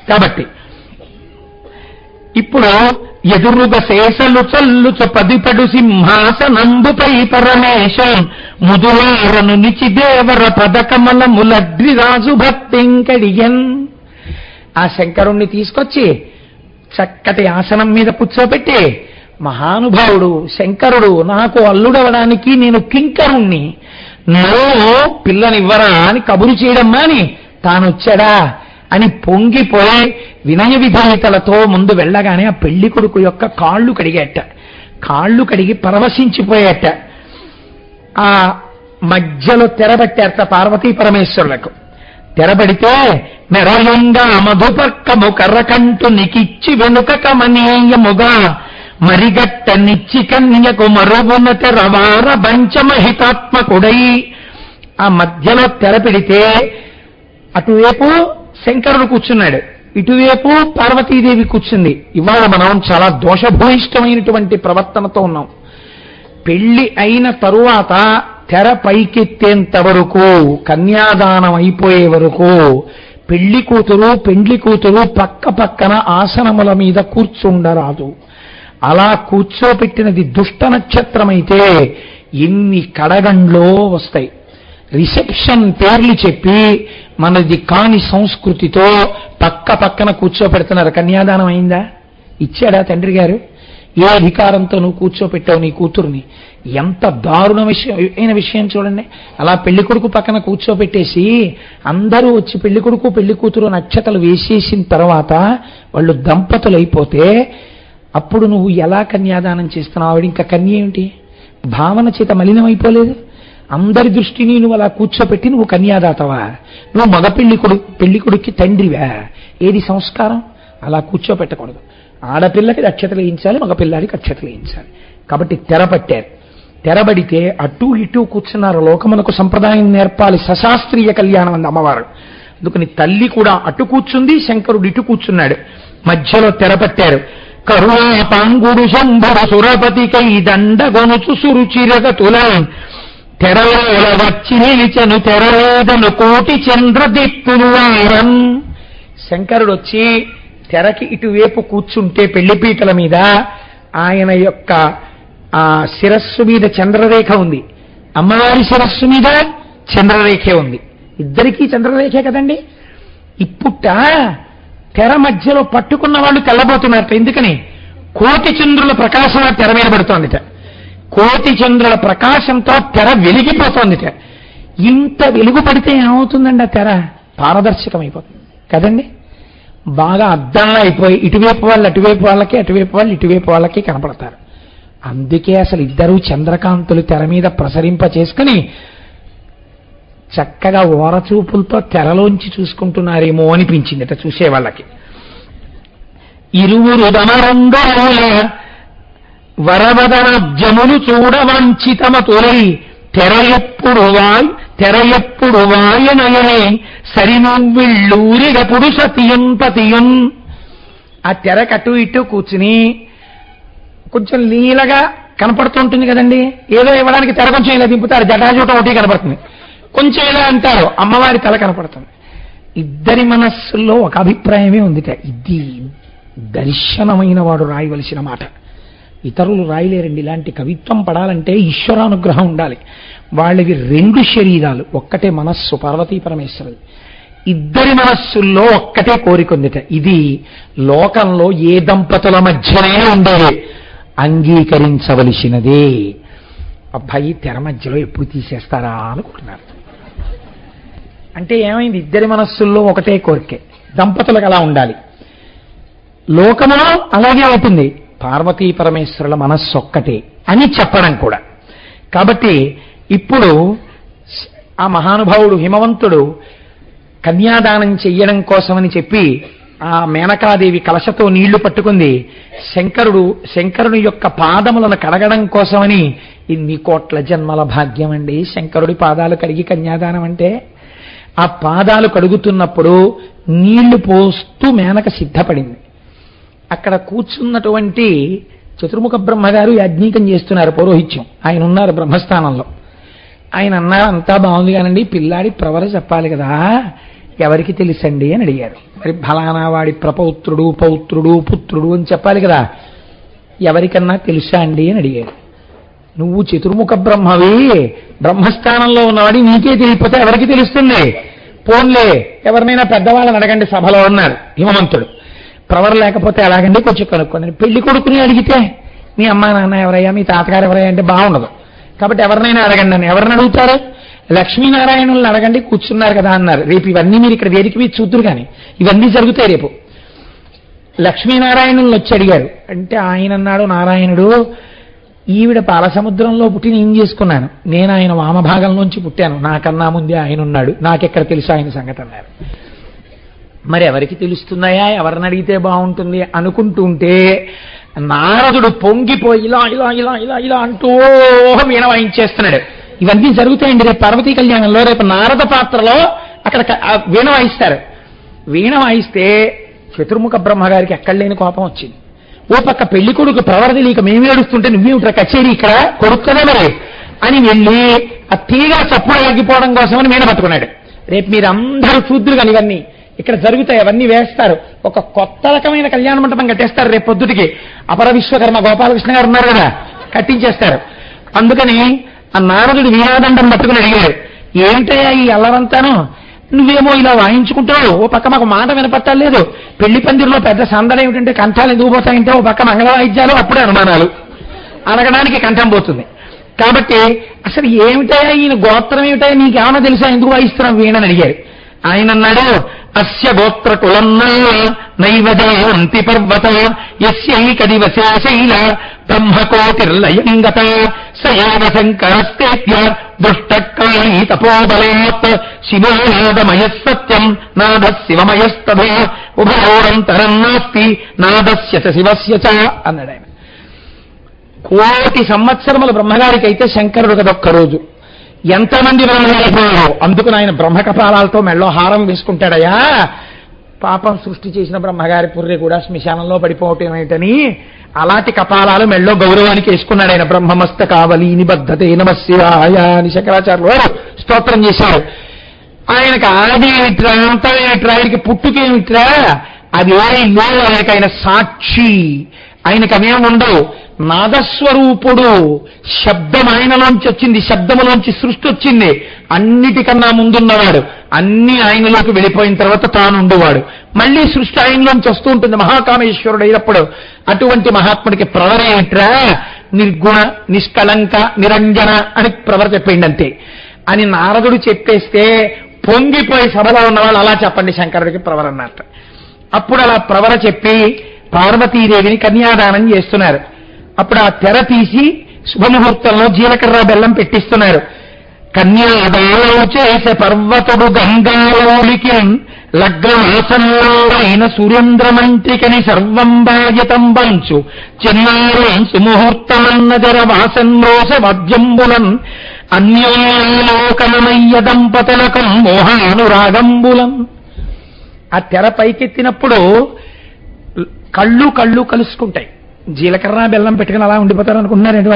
కాబట్టి ఇప్పుడు ఎదురుగా శేషలు చల్లుచ పదిపడు సింహాసనంబుపై పరమేశం ముదువారను నిచిదేవర పదకమలములద్రిరాజు భక్తింకడియన్. ఆ శంకరుణ్ణి తీసుకొచ్చి చక్కటి ఆసనం మీద కూర్చోబెట్టి, మహానుభావుడు శంకరుడు నాకు అల్లుడవడానికి నేను కింకరుణ్ణి, నన్ను పిల్లనివ్వరా అని కబురు చేయడమ్మా అని తానొచ్చాడా అని పొంగిపోయి వినయ విధేయతలతో ముందు వెళ్ళగానే ఆ పెళ్లి కొడుకు యొక్క కాళ్ళు కడిగేట. కాళ్ళు కడిగి పరవశించిపోయేట. ఆ మధ్యలో తెరబట్టారట పార్వతీ పరమేశ్వరులకు. తెరబడితే మెరయంగా మధుపర్కము కర్రకంటు నికిచ్చి వెనుక కమనీయముగా మరిగట్ట నిచ్చి కన్యకు మరుగున తెరవార పంచమహితాత్మకుడై. ఆ మధ్యలో తెరపెడితే అటువైపు శంకరుడు కూర్చున్నాడు, ఇటువైపు పార్వతీదేవి కూర్చుంది. ఇవాళ మనం చాలా దోషభూయిష్టమైనటువంటి ప్రవర్తనతో ఉన్నాం. పెళ్లి అయిన తరువాత తెర పైకెత్తేంత వరకు, కన్యాదానం అయిపోయే వరకు పెళ్లి కూతురు పెండ్లి కూతురు పక్క పక్కన ఆసనముల మీద కూర్చుండరాదు. అలా కూర్చోపెట్టినది దుష్ట నక్షత్రమైతే ఎన్ని కడగండ్లో వస్తాయి. రిసెప్షన్ పేర్లు చెప్పి మనది కాని సంస్కృతితో పక్క పక్కన కూర్చోపెడుతున్నారు. కన్యాదానం అయిందా? ఇచ్చాడా తండ్రి గారు? ఏ అధికారంతో నువ్వు కూర్చోపెట్టావు నీ కూతుర్ని? ఎంత దారుణ అయిన విషయం చూడండి. అలా పెళ్లి కొడుకు పక్కన కూర్చోపెట్టేసి అందరూ వచ్చి పెళ్లి కొడుకు పెళ్లి కూతురు నక్షతలు వేసేసిన తర్వాత వాళ్ళు దంపతులు అయిపోతే అప్పుడు నువ్వు ఎలా కన్యాదానం చేస్తున్నావు? ఆవిడ ఇంకా కన్య ఏమిటి? భావన చేత మలినమైపోలేదు? అందరి దృష్టిని నువ్వు అలా కూర్చోపెట్టి నువ్వు కన్యాదాతవా? నువ్వు మగ పెళ్లి కొడుక్కి తండ్రివా? ఏది సంస్కారం? అలా కూర్చోపెట్టకూడదు. ఆడపిల్లకి అక్షతలు వేయించాలి, మగపిల్లాడికి అక్షతలు వేయించాలి. కాబట్టి తెరపట్టారు. తెరబడితే అటు ఇటు కూర్చున్నారు. లోకమునకు సంప్రదాయం నేర్పాలి, సశాస్త్రీయ కళ్యాణం అంది అమ్మవారు. అందుకని తల్లి కూడా అటు కూర్చుంది, శంకరుడు ఇటు కూర్చున్నాడు. మధ్యలో తెరపట్టారు. కరుణాపాంగుడు శంభర సురపతికై దండగొనుచు సురుచిరగతుల తెరలో వచ్చి నిలిచెను తెరలేదను కోటి చంద్రదిప్పులు వారన్. శంకరుడు వచ్చి తెరకి ఇటువైపు కూర్చుంటే పెళ్లిపీటల మీద ఆయన యొక్క ఆ శిరస్సు మీద చంద్రరేఖ ఉంది, అమ్మవారి శిరస్సు మీద చంద్రరేఖే ఉంది. ఇద్దరికీ చంద్రరేఖే కదండి. ఇప్పుట తెర మధ్యలో పట్టుకున్న వాళ్ళు తెల్లబోతున్నారు. ఎందుకని? కోటి చంద్రుల ప్రకాశం ఆ తెర మీద పడుతోందిట. కోటి చంద్రుల ప్రకాశంతో తెర వెలిగిపోతోందిట. ఇంత వెలుగు పడితే ఏమవుతుందండి? ఆ తెర పారదర్శకమైపోతుంది కదండి. బాగా అద్దంలా అయిపోయి ఇటువైపు వాళ్ళు అటువైపు వాళ్ళకి, అటువైపు వాళ్ళు ఇటువైపు వాళ్ళకి కనపడతారు. అందుకే అసలు ఇద్దరూ చంద్రకాంతులు తెర మీద ప్రసరింప చేసుకుని చక్కగా ఓరచూపులతో తెరలోంచి చూసుకుంటున్నారేమో అనిపించింది చూసే వాళ్ళకి. ఇరువురు దమరంగముల వరవదనబ్జములు చూడవంచితమతులై తెరయప్పుడు వాయనయనే సరినువ్విళ్ళూరిగపుడు సతియున్ పతియున్. ఆ తెర కట్టు ఇటు కూర్చుని కొంచెం లీలగా కనపడుతుంటుంది కదండి. ఏదో ఇవ్వడానికి తెర కొంచెం ఇలా దింపుతారు, జటాజూటం ఒకటి కనపడుతుంది. కొంచెం ఇలా అంటారు, అమ్మవారి తల కనపడుతుంది. ఇద్దరి మనస్సుల్లో ఒక అభిప్రాయమే ఉందిట. ఇది దర్శనమైన వాడు రాయవలసిన మాట, ఇతరులు రాయలేరండి. ఇలాంటి కవిత్వం పడాలంటే ఈశ్వరానుగ్రహం ఉండాలి. వాళ్ళవి రెండు శరీరాలు, ఒక్కటే మనస్సు పార్వతీ పరమేశ్వరుడు. ఇద్దరి మనస్సుల్లో ఒక్కటే కోరికొందిట. ఇది లోకంలో ఏ దంపతుల మధ్యనే ఉండేది, అంగీకరించవలసినదే. అబ్బాయి తెర మధ్యలో ఎప్పుడు తీసేస్తారా అనుకుంటున్నారు. అంటే ఏమైంది? ఇద్దరి మనస్సుల్లో ఒకటే కోరికే, దంపతులకు అలా ఉండాలి. లోకములో అలాగే అవుతుంది, పార్వతీ పరమేశ్వరుల మనస్సు ఒక్కటే అని చెప్పడం కూడా. కాబట్టి ఇప్పుడు ఆ మహానుభావుడు హిమవంతుడు కన్యాదానం చెయ్యడం కోసమని చెప్పి ఆ మేనకాదేవి కలశతో నీళ్లు పట్టుకుంది. శంకరుని యొక్క పాదములను కడగడం కోసమని, ఇన్ని కోట్ల జన్మల భాగ్యం అండి శంకరుడి పాదాలు కడిగి కన్యాదానం అంటే. ఆ పాదాలు కడుగుతున్నప్పుడు నీళ్లు పోస్తూ మేనక సిద్ధపడింది. అక్కడ కూర్చున్నటువంటి చతుర్ముఖ బ్రహ్మగారు యాజ్ఞికం చేస్తున్నారు, పౌరోహిత్యం. ఆయన ఉన్నారు బ్రహ్మస్థానంలో. ఆయన అన్నారు, అంతా బాగుంది కానండి, పిల్లాడి ప్రవర చెప్పాలి కదా, ఎవరికి తెలుసండి అని అడిగారు. మరి ఫలానా వాడి ప్రపౌత్రుడు, పౌత్రుడు, పుత్రుడు అని చెప్పాలి కదా, ఎవరికన్నా తెలుసా అండి అని అడిగారు. నువ్వు చతుర్ముఖ బ్రహ్మవి, బ్రహ్మస్థానంలో ఉన్నవాడి నీకే తెలియకపోతే ఎవరికి తెలుస్తుంది? పోన్లే ఎవరినైనా పెద్దవాళ్ళని అడగండి సభలో అన్నారు హిమవంతుడు. ప్రవర లేకపోతే ఎలాగండి, కొంచెం కనుక్కోండి. పెళ్లి కొడుకుని అడిగితే మీ అమ్మా నాన్న ఎవరయ్యా, మీ తాతగారు ఎవరయ్యా అంటే బాగుండదు. కాబట్టి ఎవరినైనా అడగండి అని. ఎవరిని అడుగుతారు? లక్ష్మీనారాయణుల్ని అడగండి, కూర్చున్నారు కదా అన్నారు. రేపు ఇవన్నీ మీరు ఇక్కడ వేదిక మీద చూద్దరు, కానీ ఇవన్నీ జరుగుతాయి రేపు. లక్ష్మీనారాయణుల్ని వచ్చి అడిగారు. అంటే ఆయన అన్నాడు, నారాయణుడు, ఈవిడ పాలసముద్రంలో పుట్టి నేను చేసుకున్నాను, నేను ఆయన వామభాగంలోంచి పుట్టాను, నాకన్నా ముందే ఆయన ఉన్నాడు, నాకెక్కడ తెలుసు ఆయన సంగతి అన్నారు. మరి ఎవరికి తెలుస్తున్నాయా, ఎవరిని అడిగితే బాగుంటుంది అనుకుంటూ ఉంటే నారదుడు పొంగిపోయి ఇలా ఇలా ఇలా ఇలా ఇలా అంటూ వీణ వాయించేస్తున్నాడు. ఇవన్నీ జరుగుతాయండి రేపు పార్వతీ కళ్యాణంలో. రేపు నారద పాత్రలో అక్కడ వీణ వాయిస్తారు. వీణ వాయిస్తే చతుర్ముఖ బ్రహ్మగారికి ఎక్కడ లేని కోపం వచ్చింది. ఓ పక్క పెళ్లి కొడుకు ప్రవరది నీకు మేము ఏడుస్తుంటే నువ్వేమిట్రా కచేరీ ఇక్కడ కొడుకు కదా మరి అని వెళ్ళి ఆ తీగ చప్పుడు ఆగిపోవడం కోసమని వీణ పట్టుకున్నాడు. రేపు మీరు అందరూ చూద్దురు కానీ ఇవన్నీ ఇక్కడ జరుగుతాయి, అవన్నీ వేస్తారు. ఒక కొత్త రకమైన కళ్యాణ మంటపం కట్టేస్తారు రేపు పొద్దుటికి. అపర విశ్వకర్మ గోపాలకృష్ణ గారు ఉన్నారు కదా, కట్టించేస్తారు. అందుకని ఆ నారదుడు వీణాదండం పట్టుకుని అడిగాడు, ఏంటయ్యా ఈ అల్లరంతాను, నువ్వేమో ఇలా వాయించుకుంటావు, ఓ పక్క మాకు మాట వినపట్టలేదు, పెళ్లి పందిరిలో పెద్ద సందడి ఏమిటంటే కంఠాలు ఎందుకు పోతాయంటే ఓ పక్క మంగళ వాయిద్యాలు, అప్పుడే అనుమానాలు అనగడానికి కంఠం పోతుంది. కాబట్టి అసలు ఏమిటయా ఈయన గోత్రం ఏమిటయా, నీకేమైనా తెలుసా, ఎందుకు వాయిస్తున్నావు వీణని అడిగారు. ఆయన అన్నాడు, అస్య గోత్ర కులన్నా నైవజయంతి పర్వత యస్యైక దివశేషైల బ్రహ్మకోటిర్లయంగత సయావ శంకరస్తేత్య దుష్టకాళీ తపోబలాత్ శివోనాదమయ సత్యం నాద శివమయస్తభా ఉభయోరంతరం నాస్తి నాదస్య చ శివస్య చ అన్నాడు ఆయన. కోటి సంవత్సరముల బ్రహ్మగారికి అయితే శంకరుడు కదొక్క రోజు ఎంతమంది బ్రహ్మగారు. అందుకు ఆయన బ్రహ్మకపాలాలతో మెళ్ళో హారం వేసుకుంటాడయా. పాపం సృష్టి చేసిన బ్రహ్మగారి పుర్రె కూడా శ్మశానంలో పడిపోవటం ఏమిటని అలాంటి కపాలాలు మెళ్ళో గౌరవానికి వేసుకున్నాడు ఆయన. బ్రహ్మమస్త కావలి నిబద్ధతే నమశివాయ అని శంకరాచార్యులు వారు స్తోత్రం చేశారు. ఆయనకు ఆది ఏమిట్రా, అంతం ఏమిట్రా, ఆయనకి పుట్టుకేమిట్రా, అది ఏమో ఆయనకు ఆయన సాక్షి, ఆయనకు అవేముండవు. నాదస్వరూపుడు, శబ్దం ఆయనలోంచి వచ్చింది, శబ్దములోంచి సృష్టి వచ్చింది, అన్నిటికన్నా ముందున్నవాడు, అన్ని ఆయనలోకి వెళ్ళిపోయిన తర్వాత తానుండువాడు, మళ్ళీ సృష్టి ఆయనలోంచి వస్తూ ఉంటుంది మహాకామేశ్వరుడు అయినప్పుడు. అటువంటి మహాత్ముడికి ప్రవర ఏమిట్రా, నిర్గుణ నిష్కలంక నిరంజన అని ప్రవర చెప్పిండి అంతే అని నారదుడు చెప్పేస్తే పొంగిపోయి సభలో ఉన్నవాళ్ళు అలా చెప్పండి శంకరుడికి ప్రవర అన్నట్టు. అప్పుడు అలా ప్రవర చెప్పి పార్వతీదేవిని కన్యాదానం చేస్తున్నారు. అప్పుడు ఆ తెర తీసి శుభముహూర్తంలో జీలకర్ర బెల్లం పెట్టిస్తున్నారు. కన్యాదానం చేసే పర్వతుడు గంగాలోలికి లగ్నవాసనైన సురేంద్రమంత్రికని సర్వం బాధ్యతం వంచు చిన్నారం సుముహూర్తమన్నదర వాసన్రోస మద్యంబులన్ అన్యోలోకనమయ్య దంపతులకం మోహానురాగంబులం. ఆ తెర పైకెత్తినప్పుడు కళ్ళు కళ్ళు కలుసుకుంటాయి. జీలకర్ర బెల్లం పెట్టుకుని అలా ఉండిపోతారు అనుకుంటున్నారండి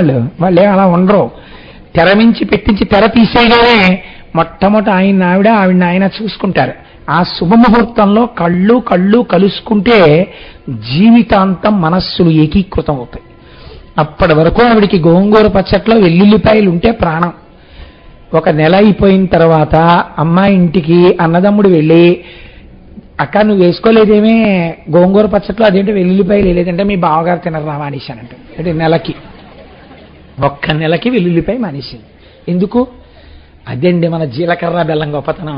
వాళ్ళే అలా ఉండరు. తెర మించి పెట్టించి తెర తీసేయగానే మొట్టమొదట ఆవిడ ఆయన చూసుకుంటారు. ఆ శుభముహూర్తంలో కళ్ళు కళ్ళు కలుసుకుంటే జీవితాంతం మనస్సులు ఏకీకృతం అవుతాయి. అప్పటి వరకు ఆవిడికి గోంగూర పచ్చట్లో వెల్లుల్లిపాయలు ఉంటే ప్రాణం. ఒక నెల అయిపోయిన తర్వాత అమ్మాయి ఇంటికి అన్నదమ్ముడు వెళ్ళి, అక్క నువ్వు వేసుకోలేదేమే గోంగూర పచ్చట్లో, అదేంటి వెల్లుల్లిపాయలు లేదంటే మీ బావగారు తినరు నా మానేశానంట. అంటే ఒక్క నెలకి వెల్లుల్లిపాయ మానేసింది. ఎందుకు? అదండి మన జీలకర్ర బెల్లం గొప్పతనం.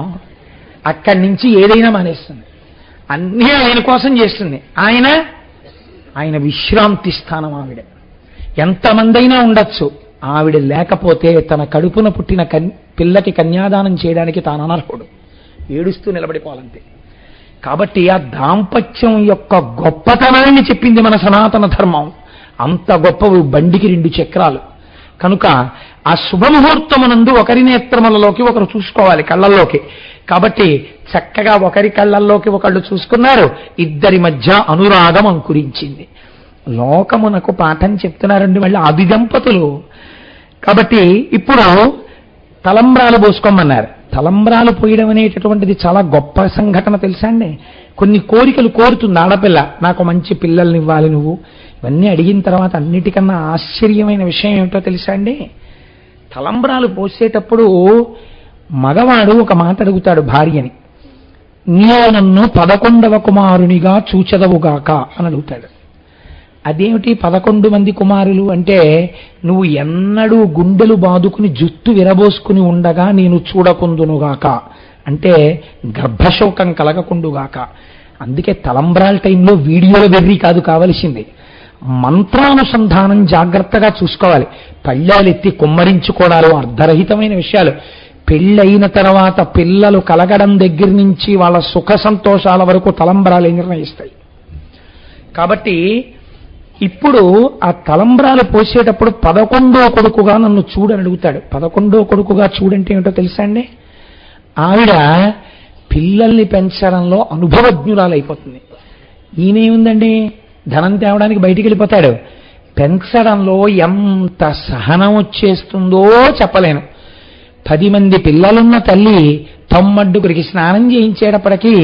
అక్కడి నుంచి ఏదైనా మానేస్తుంది, అన్నీ ఆయన కోసం చేస్తుంది. ఆయన విశ్రాంతి స్థానం ఆవిడ. ఎంతమందైనా ఉండొచ్చు, ఆవిడ లేకపోతే తన కడుపున పుట్టిన పిల్లకి కన్యాదానం చేయడానికి తాను అనర్హుడు, ఏడుస్తూ నిలబడిపోవాలంతే. కాబట్టి ఆ దాంపత్యం యొక్క గొప్పతనాన్ని చెప్పింది మన సనాతన ధర్మం. అంత గొప్పవి బండికి 2 చక్రాలు కనుక ఆ శుభముహూర్తమునందు ఒకరి నేత్రములలోకి ఒకరు చూసుకోవాలి, కళ్ళల్లోకి. కాబట్టి చక్కగా ఒకరి కళ్ళల్లోకి ఒకళ్ళు చూసుకున్నారు, ఇద్దరి మధ్య అనురాగం అంకురించింది. లోకమునకు పాఠం చెప్తున్నారండి మళ్ళీ ఆది దంపతులు. కాబట్టి ఇప్పుడు తలంబ్రాలు పోసుకోమన్నారు. తలంబ్రాలు పోయడం అనేటటువంటిది చాలా గొప్ప సంఘటన తెలుసా అండి. కొన్ని కోరికలు కోరుతుంది ఆడపిల్ల, నాకు మంచి పిల్లల్ని ఇవ్వాలి నువ్వు, ఇవన్నీ అడిగిన తర్వాత అన్నిటికన్నా ఆశ్చర్యమైన విషయం ఏమిటో తెలుసా అండి. తలంబ్రాలు పోసేటప్పుడు మగవాడు ఒక మాట అడుగుతాడు భార్యని, నీవు నన్ను 11వ కుమారునిగా చూచెదవుగాక అని అడుగుతాడు. అదేమిటి 11 మంది కుమారులు అంటే, నువ్వు ఎన్నడూ గుండెలు బాదుకుని జుట్టు విరబోసుకుని ఉండగా నేను చూడకుందునుగాక అంటే గర్భశోకం కలగకుండుగాక. అందుకే తలంబ్రాల టైంలో వీడియోల వెర్రి కాదు కావలసింది, మంత్రానుసంధానం జాగ్రత్తగా చూసుకోవాలి. పళ్ళాలెత్తి కుమ్మరించుకోవడాలు అర్ధరహితమైన విషయాలు. పెళ్ళయిన తర్వాత పిల్లలు కలగడం దగ్గర నుంచి వాళ్ళ సుఖ సంతోషాల వరకు తలంబ్రాలే నిర్ణయిస్తాయి. కాబట్టి ఇప్పుడు ఆ తలంబ్రాలు పోసేటప్పుడు 11వ కొడుకుగా నన్ను చూడని అడుగుతాడు. 11వ కొడుకుగా చూడంటే ఏమిటో తెలుసా అండి, ఆవిడ పిల్లల్ని పెంచడంలో అనుభవజ్ఞురాలైపోతుంది. ఈయనేముందండి, ధనం తేవడానికి బయటికి వెళ్ళిపోతాడు, పెంచడంలో ఎంత సహనం వచ్చేస్తుందో చెప్పలేను. 10 మంది పిల్లలున్న తల్లి 9గురికి స్నానం చేయించేటప్పటికీ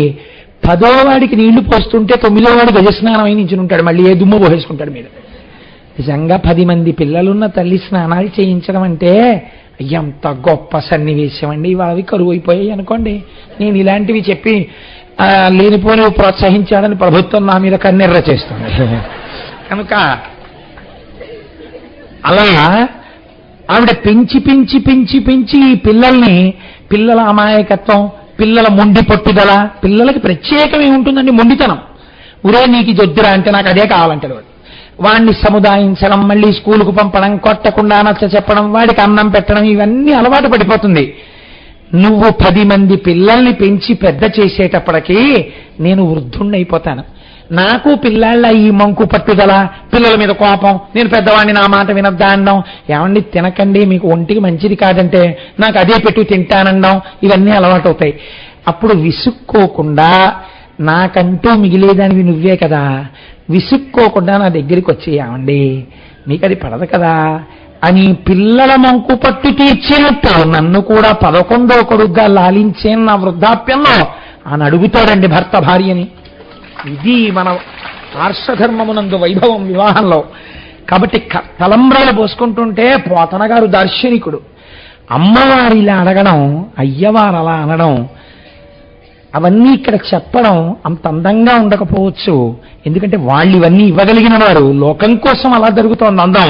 10వ వాడికి నీళ్లు పోస్తుంటే 9వ వాడు గజస్నానం అయి నించుంటాడు, మళ్ళీ ఏ దుమ్ము పోసేసుకుంటాడు మీద. నిజంగా 10 మంది పిల్లలున్న తల్లి స్నానాలు చేయించడం అంటే ఎంత గొప్ప సన్నివేశం అండి. అవి కరువు అయిపోయాయి అనుకోండి. నేను ఇలాంటివి చెప్పి లేనిపోని ప్రోత్సహించాడని ప్రభుత్వం నా మీద కన్నెర్ర చేస్తుంది. కనుక అలా ఆవిడ పెంచి పెంచి పెంచి పెంచి పిల్లల్ని, పిల్లల అమాయకత్వం, పిల్లల మొండి పట్టుదల, పిల్లలకి ప్రత్యేకమే ఉంటుందండి మొండితనం. ఊరే నీకు జొద్దురా అంటే నాకు అదే కావాలంటాడు వాడు. వాడిని సముదాయించడం, మళ్ళీ స్కూలుకు పంపడం, కొట్టకుండా నచ్చ చెప్పడం, వాడికి అన్నం పెట్టడం, ఇవన్నీ అలవాటు పడిపోతుంది. నువ్వు 10 మంది పిల్లల్ని పెంచి పెద్ద చేసేటప్పటికీ నేను వృద్ధుణ్ణైపోతాను. నాకు పిల్లాళ్ళ ఈ మంకు పట్టుదల, పిల్లల మీద కోపం, నేను పెద్దవాడిని నా మాట వినద్దా అనడం, ఏమండి తినకండి మీకు ఒంటికి మంచిది కాదంటే నాకు అదే పెట్టు తింటానండం, ఇవన్నీ అలవాటు అవుతాయి. అప్పుడు విసుక్కోకుండా, నాకంటూ మిగిలేదానివి నువ్వే కదా, విసుక్కోకుండా నా దగ్గరికి వచ్చేయామండి, మీకు అది పడదు కదా అని పిల్లల మంకు పట్టు తీర్చినట్టు నన్ను కూడా 11వ కొడుగ్గా లాలించే నా వృద్ధాప్యంలో అని అడుగుతాడండి భర్త భార్యని. ఇది మన ఆర్షధర్మమునందు వైభవం వివాహంలో. కాబట్టి తలంబ్రాలు పోసుకుంటుంటే పోతన గారు దార్శనికుడు. అమ్మవారు ఇలా అడగడం, అయ్యవారు అలా అనడం, అవన్నీ ఇక్కడ చెప్పడం అంత అందంగా ఉండకపోవచ్చు. ఎందుకంటే వాళ్ళు ఇవన్నీ ఇవ్వగలిగిన వారు. లోకం కోసం అలా జరుగుతోంది అందం.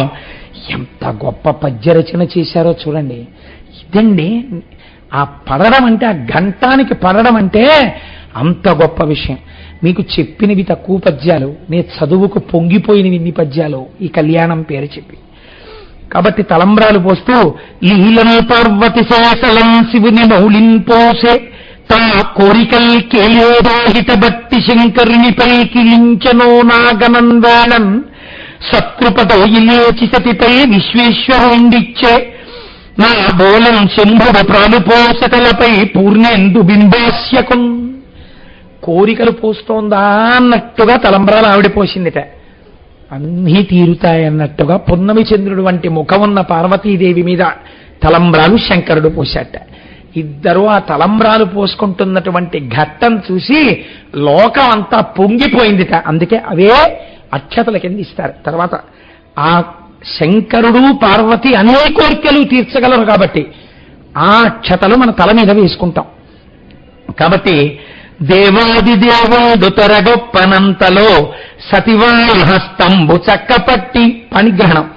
ఎంత గొప్ప పద్యరచన చేశారో చూడండి. ఇదండి ఆ పడడం అంటే, ఆ ఘంటానికి పడడం అంటే అంత గొప్ప విషయం. మీకు చెప్పినవి తక్కువ పద్యాలు, నేను చదువుకు పొంగిపోయినవి ఇన్ని పద్యాలు ఈ కళ్యాణం పేరు చెప్పి. కాబట్టి తలంబ్రాలు పోస్తూ లీలను పార్వతి శాసలం శివుని మౌలింపోసే తా కోరికల్ కేలేదాహిత భక్తి శంకరుని పైకిలించనో నాగనందాళన్ సత్కృపతో ఇలేచి సతిపై విశ్వేశ్వరుండిచ్చే నా బోలం శంభుడు ప్రాలుపోసతలపై పూర్ణేందు బింబాస్యకున్. కోరికలు పోస్తోందా అన్నట్టుగా తలంబ్రాలు ఆవిడ పోసిందిట. అన్నీ తీరుతాయన్నట్టుగా పున్నమి చంద్రుడు వంటి ముఖం ఉన్న పార్వతీదేవి మీద తలంబ్రాలు శంకరుడు పోశాట. ఇద్దరు ఆ తలంబ్రాలు పోసుకుంటున్నటువంటి ఘట్టం చూసి లోకం అంతా పొంగిపోయిందిట. అందుకే అవే అక్షతల కింద ఇస్తారు. తర్వాత ఆ శంకరుడు పార్వతి అనే కోరికలు తీర్చగలరు కాబట్టి ఆ అక్షతలు మన తల మీద వేసుకుంటాం. కాబట్టి దేవాది దేవుడు తొరగొప్పనంతలో సతివారి హస్తంబు చక్కపట్టి పనిగ్రహణం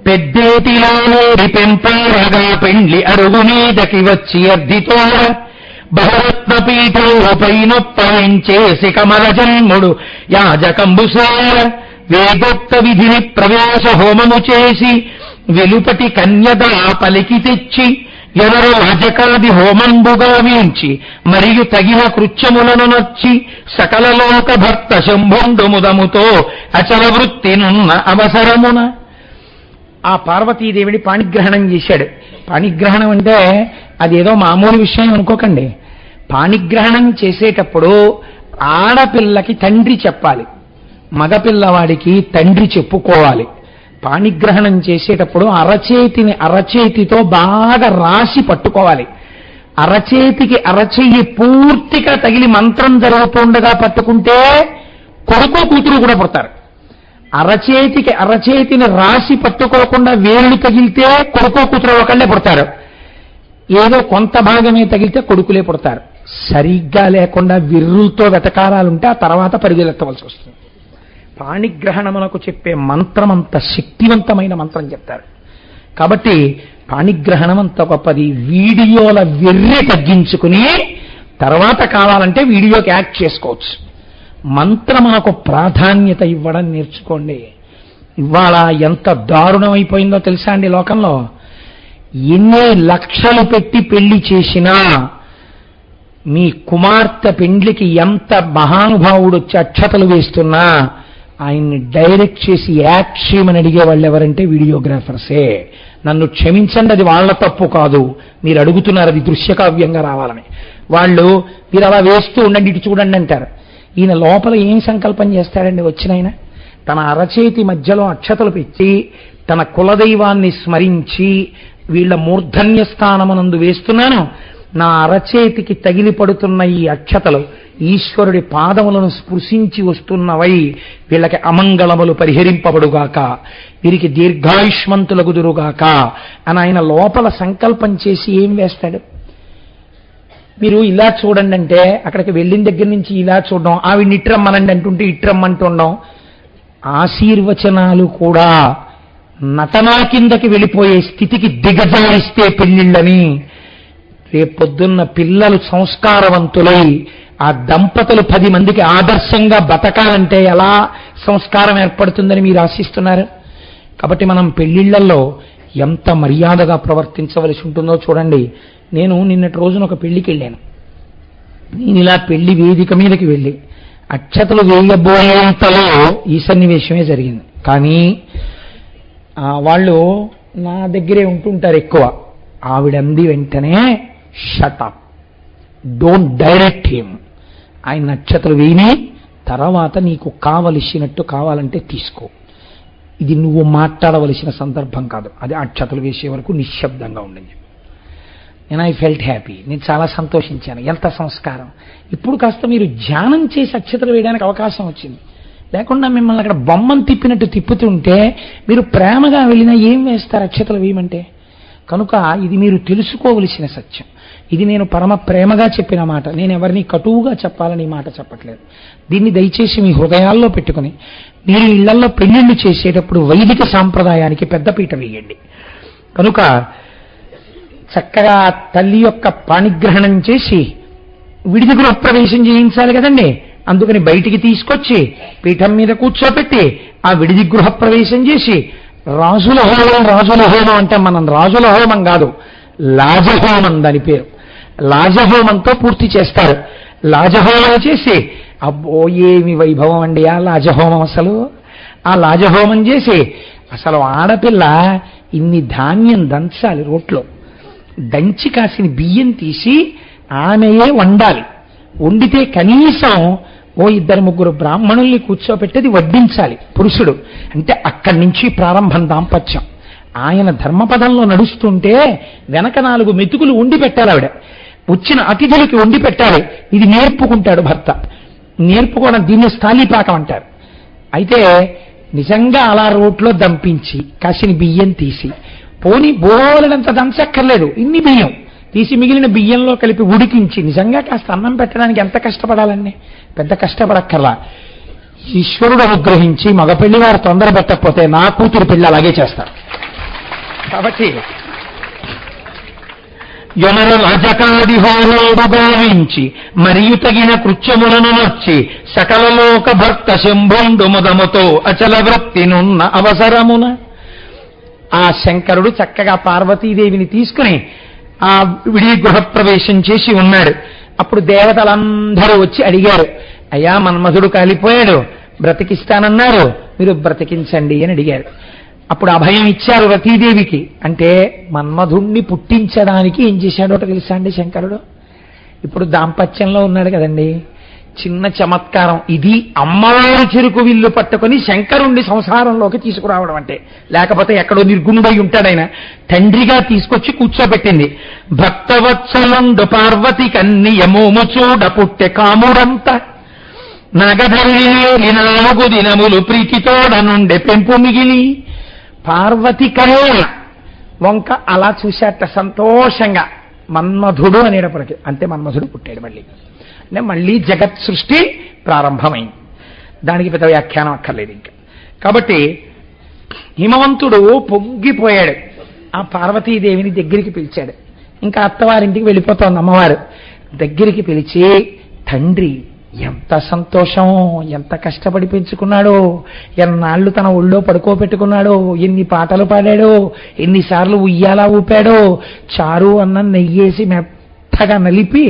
పెద్దేటిలానేరి పెంపారగా పెండ్లి అరుగు మీదకి వచ్చి అర్ధితోడ బహరత్నపీఠంపై నొప్పయించేసి కమల జన్ముడు యాజకంబుసార వేదోక్త విధిని ప్రవేశ హోమము చేసి వెలుపటి కన్యదా పలికి తెచ్చి ఎవరు రాజకాది హోమంబుగా వీంచి మరియు తగిన కృత్యములను నచ్చి సకల లోక భక్త శంభుండు ముదముతో అచల వృత్తినున్న అవసరమున ఆ పార్వతీదేవిని పాణిగ్రహణం చేశాడు. పాణిగ్రహణం అంటే అదేదో మామూలు విషయం అనుకోకండి. పాణిగ్రహణం చేసేటప్పుడు ఆడపిల్లకి తండ్రి చెప్పాలి, మగపిల్లవాడికి తండ్రి చెప్పుకోవాలి. పాణిగ్రహణం చేసేటప్పుడు అరచేతితో బాగా రాసి పట్టుకోవాలి. అరచేతికి అరచెయ్యి పూర్తిగా తగిలి మంత్రం జరుగుతుండగా పట్టుకుంటే కొడుకు కూతురు కూడా పుడతారు. అరచేతిని రాసి పట్టుకోకుండా వేళ్ళు తగిలితే కొడుకు కూతురు ఒకళ్ళే పుడతారు. ఏదో కొంత భాగమే తగిలితే కొడుకులే పుడతారు. సరిగ్గా లేకుండా విర్రులతో వెటకారాలుంటే ఆ తర్వాత పరిగెత్తవలసి వస్తుంది. పాణిగ్రహణమునకు చెప్పే మంత్రం అంత శక్తివంతమైన మంత్రం చెప్తారు. కాబట్టి పాణిగ్రహణం అంత గొప్పది. వీడియోల వెర్రె తగ్గించుకుని తర్వాత కావాలంటే వీడియోకి యాక్ట్ చేసుకోవచ్చు. మంత్రమునకు ప్రాధాన్యత ఇవ్వడం నేర్చుకోండి. ఇవాళ ఎంత దారుణమైపోయిందో తెలుసా అండి లోకంలో. ఎన్ని లక్షలు పెట్టి పెళ్లి చేసినా మీ కుమార్తె పెండ్లికి ఎంత మహానుభావుడు వచ్చి అక్షతలు వేస్తున్నా ఆయన్ని డైరెక్ట్ చేసి యాక్ట్ చేయమని అడిగే వాళ్ళు ఎవరంటే వీడియోగ్రాఫర్సే. నన్ను క్షమించండి, అది వాళ్ళ తప్పు కాదు. మీరు అడుగుతున్నారు అది దృశ్యకావ్యంగా రావాలని. వాళ్ళు మీరు అలా వేస్తూ ఉండండి, ఇటు చూడండి అంటారు. ఈయన లోపల ఏం సంకల్పం చేస్తాడండి వచ్చిన ఆయన? తన అరచేతి మధ్యలో అక్షతలు పెట్టి తన కులదైవాన్ని స్మరించి వీళ్ళ మూర్ధన్య స్థానమునందు వేస్తున్నాను, నా అరచేతికి తగిలి పడుతున్న ఈ అక్షతలు ఈశ్వరుడి పాదములను స్పృశించి వస్తున్నవై వీళ్ళకి అమంగళములు పరిహరింపబడుగాక, వీరికి దీర్ఘాయుష్మంతులగుదురుగాక అని ఆయన లోపల సంకల్పం చేసి ఏం వేస్తాడు? మీరు ఇలా చూడండి అంటే అక్కడికి వెళ్ళిన దగ్గర నుంచి ఇలా చూడడం, ఆవిడ్ని ఇట్రమ్మనండి అంటుంటే ఇట్రమ్మంటుండడం, ఆశీర్వచనాలు కూడా నటనా కిందకి వెళ్ళిపోయే స్థితికి దిగజారిస్తే పెళ్లిళ్ళని. రేపొద్దున్న పిల్లలు సంస్కారవంతులై ఆ దంపతులు 10 మందికి ఆదర్శంగా బతకాలంటే ఎలా సంస్కారం ఏర్పడుతుందని మీరు ఆశిస్తున్నారు? కాబట్టి మనం పెళ్లిళ్లలో ఎంత మర్యాదగా ప్రవర్తించవలసి ఉంటుందో చూడండి. నేను నిన్నటి రోజున ఒక పెళ్లికి వెళ్ళాను. నేను ఇలా పెళ్లి వేదిక మీదకి వెళ్ళి అక్షతలు వేయబోయేంతలో ఈ సన్నివేశమే జరిగింది. కానీ వాళ్ళు నా దగ్గరే ఉంటుంటారు ఎక్కువ. ఆవిడంది వెంటనే షటప్, డోంట్ డైరెక్ట్ హిమ్. ఆయన అక్షతలు వేయని తర్వాత నీకు కావలసినట్టు కావాలంటే తీసుకో. ఇది నువ్వు మాట్లాడవలసిన సందర్భం కాదు, అది అక్షతలు వేసే వరకు నిశ్శబ్దంగా ఉండింది. నేను ఐ ఫెల్ట్ హ్యాపీ, నేను చాలా సంతోషించాను. ఎంత సంస్కారం! ఇప్పుడు కాస్త మీరు ధ్యానం చేసి అక్షతలు వేయడానికి అవకాశం వచ్చింది. లేకుండా మిమ్మల్ని అక్కడ బొమ్మను తిప్పినట్టు తిప్పుతుంటే మీరు ప్రేమగా వెళ్ళినా ఏం వేస్తారు అక్షతలు వేయమంటే? కనుక ఇది మీరు తెలుసుకోవలసిన సత్యం. ఇది నేను పరమ ప్రేమగా చెప్పిన మాట, నేను ఎవరిని కటువుగా చెప్పాలని ఈ మాట చెప్పట్లేదు. దీన్ని దయచేసి మీ హృదయాల్లో పెట్టుకుని మీరు ఇళ్లలో పెళ్లిళ్ళు చేసేటప్పుడు వైదిక సాంప్రదాయానికి పెద్దపీట వేయండి. కనుక చక్కగా తల్లి యొక్క పాణిగ్రహణం చేసి విడిది గృహప్రవేశం చేయించాలి కదండి. అందుకని బయటికి తీసుకొచ్చి పీఠం మీద కూర్చోపెట్టి ఆ విడిది గృహప్రవేశం చేసి రాజుల హోమం అంటే మనం రాజుల హోమం కాదు, లాజహోమం దాని పేరు. లాజహోమంతో పూర్తి చేస్తారు. లాజహోమం చేసి అబ్బో ఏమి వైభవం అండి ఆ లాజహోమం! అసలు ఆ లాజహోమం చేసి అసలు ఆడపిల్ల ఇన్ని ధాన్యం దంచాలి, రోట్లో దంచి కాసిన బియ్యం తీసి ఆమెయే వండాలి. వండితే కనీసం ఓ 2-3 బ్రాహ్మణుల్ని కూర్చోపెట్టేది వడ్డించాలి పురుషుడు. అంటే అక్కడి నుంచి ప్రారంభం దాంపత్యం. ఆయన ధర్మపదంలో నడుస్తుంటే వెనక 4 మెతుకులు వండి పెట్టాలి ఆవిడ. వచ్చిన అతిథులకి వండి పెట్టాలి. ఇది నేర్పుకుంటాడు భర్త. నేర్పుకోవడం దీన్ని స్థాళీపాకం అంటారు. అయితే నిజంగా అలా రోట్లో దంపించి కాసిన బియ్యం తీసి, పోని బోలెడంత దంచక్కర్లేదు, ఇన్ని బియ్యం తీసి మిగిలిన బియ్యంలో కలిపి ఉడికించి, నిజంగా కాస్త అన్నం పెట్టడానికి ఎంత కష్టపడాలండి? పెద్ద కష్టపడక్కర్లా. ఈశ్వరుడు అనుగ్రహించి మగపెళ్లి వారు తొందర పెట్టకపోతే నా కూతురు పెళ్లి అలాగే చేస్తారు. కాబట్టి యొనర రాజకాది హోరోడు గావించి మరియు తగిన కృత్యములను నొచ్చి సకలలోక భక్త శంభుండు ముదముతో అచల వృత్తినున్న అవసరమున. ఆ శంకరుడు చక్కగా పార్వతీదేవిని తీసుకుని ఆ విడి గృహప్రవేశం చేసి ఉన్నాడు. అప్పుడు దేవతలందరూ వచ్చి అడిగారు, అయ్యా మన్మధుడు కాలిపోయాడు, బ్రతికిస్తానన్నారు, మీరు బ్రతికించండి అని అడిగారు. అప్పుడు అభయం ఇచ్చారు రతీదేవికి. అంటే మన్మధుణ్ణి పుట్టించడానికి ఏం చేశాడో తెలుసా అండి శంకరుడు? ఇప్పుడు దాంపత్యంలో ఉన్నాడు కదండి, చిన్న చమత్కారం ఇది. అమ్మవారి చెరుకు విల్లు పట్టుకుని శంకరుణ్ణి సంసారంలోకి తీసుకురావడం అంటే, లేకపోతే ఎక్కడో నిర్గుణుడై ఉంటాడైనా. తండ్రిగా తీసుకొచ్చి కూర్చోబెట్టింది. భక్తవత్సలండు పార్వతి కన్నియమోము చూడ పుట్టె కాముడంత నగధరి 4 దినములు ప్రీతితోడ నుండే పెంపు మిగిలి. పార్వతి కనే వంక అలా చూశాట సంతోషంగా. మన్మధుడు అనేటప్పటికి అంటే మన్మధుడు పుట్టాడు మళ్ళీ. అంటే మళ్ళీ జగత్ సృష్టి ప్రారంభమైంది. దానికి పెద్ద వ్యాఖ్యానం అక్కర్లేదు ఇంకా. కాబట్టి హిమవంతుడు పొంగిపోయాడు. ఆ పార్వతీదేవిని దగ్గరికి పిలిచాడు. ఇంకా అత్తవారింటికి వెళ్ళిపోతోంది అమ్మవారు. దగ్గరికి పిలిచి, తండ్రి ఎంత సంతోషం, ఎంత కష్టపడి పెంచుకున్నాడో, ఎన్నాళ్ళు తన ఒళ్ళో పడుకోబెట్టుకున్నాడో, ఎన్ని పాటలు పాడాడో, ఎన్నిసార్లు ఉయ్యాలా ఊపాడో, చారు అన్నం నెయ్యేసి మెత్తగా నలిపి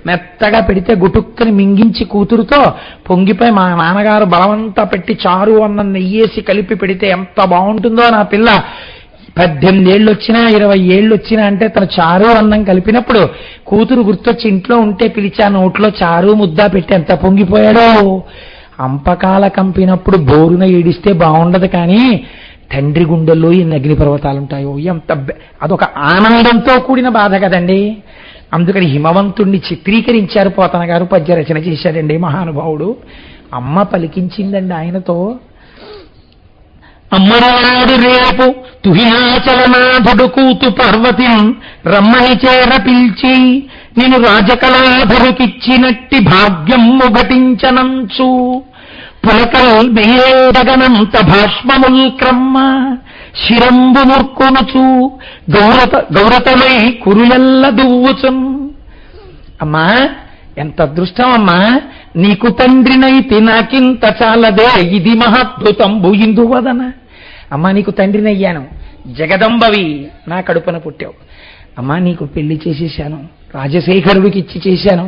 మెత్తగా పెడితే గుటుక్కని మింగించి కూతురుతో పొంగిపోయి, మా నాన్నగారు బలవంతా పెట్టి చారు అన్నం నెయ్యేసి కలిపి పెడితే ఎంత బాగుంటుందో నా పిల్ల, 18 ఏళ్ళు వచ్చినా 20 ఏళ్ళు వచ్చినా అంటే తను చారు అన్నం కలిపినప్పుడు కూతురు గుర్తొచ్చి ఇంట్లో ఉంటే పిలిచా నోట్లో చారు ముద్ద పెట్టి ఎంత పొంగిపోయాడో. అంపకాల కంపినప్పుడు బోరున ఏడిస్తే బాగుండదు, కానీ తండ్రి గుండెల్లో ఎన్ని అగ్నిపర్వతాలుంటాయో, ఎంత అదొక ఆనందంతో కూడిన బాధ కదండి. అందుకని హిమవంతుణ్ణి చిత్రీకరించారు పోతన గారు, పద్యరచన చేశాడండి మహానుభావుడు. అమ్మ పలికించిందండి ఆయనతో. అమ్మనాడు రేపు తుహినాచలనాథుడు కూతు పార్వతి రమ్మని చేర పిల్చి, నేను రాజకళాధరుకిచ్చినట్టి భాగ్యము ఘటించనంచు పులకల్ మేడగనంత భాష్మముల్ క్రమ్మ శిరంబు ముర్కొనుచు గౌరతమై కురులెల్ల దువ్వుచున్. అమ్మా ఎంత అదృష్టం అమ్మా, నీకు తండ్రినైతే నాకింత చాలదే, ఇది మహాద్భుతంబు ఇందువదన. అమ్మా నీకు తండ్రినయ్యాను, జగదంబవి నా కడుపున పుట్టావు. అమ్మా నీకు పెళ్లి చేసేశాను, రాజశేఖరుడికి ఇచ్చి చేశాను,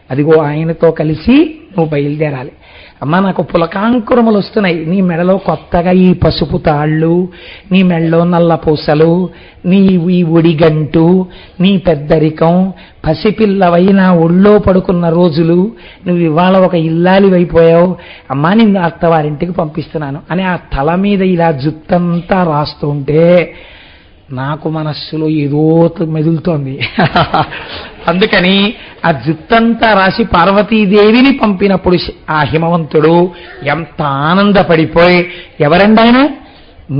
అదిగో ఆయనతో కలిసి నువ్వు బయలుదేరాలి. అమ్మా నాకు పులకాంకురములు వస్తున్నాయి, నీ మెడలో కొత్తగా ఈ పసుపు తాళ్ళు, నీ మెడలో నల్ల పూసలు, నీ ఈ ఒడిగంటు, నీ పెద్దరికం, పసిపిల్లవై నా ఒళ్ళో పడుకున్న రోజులు, నువ్వు ఇవాళ ఒక ఇల్లాలివైపోయావు, అమ్మా నిన్ను అత్తవారింటికి పంపిస్తున్నాను అని ఆ తల మీద ఇలా జుత్తంతా రాస్తుంటే నాకు మనస్సులో ఏదో మెదులుతోంది. అందుకని ఆ జుత్తంతా రాసి పార్వతీదేవిని పంపినప్పుడు ఆ హిమవంతుడు ఎంత ఆనందపడిపోయి, ఎవరండి ఆయన?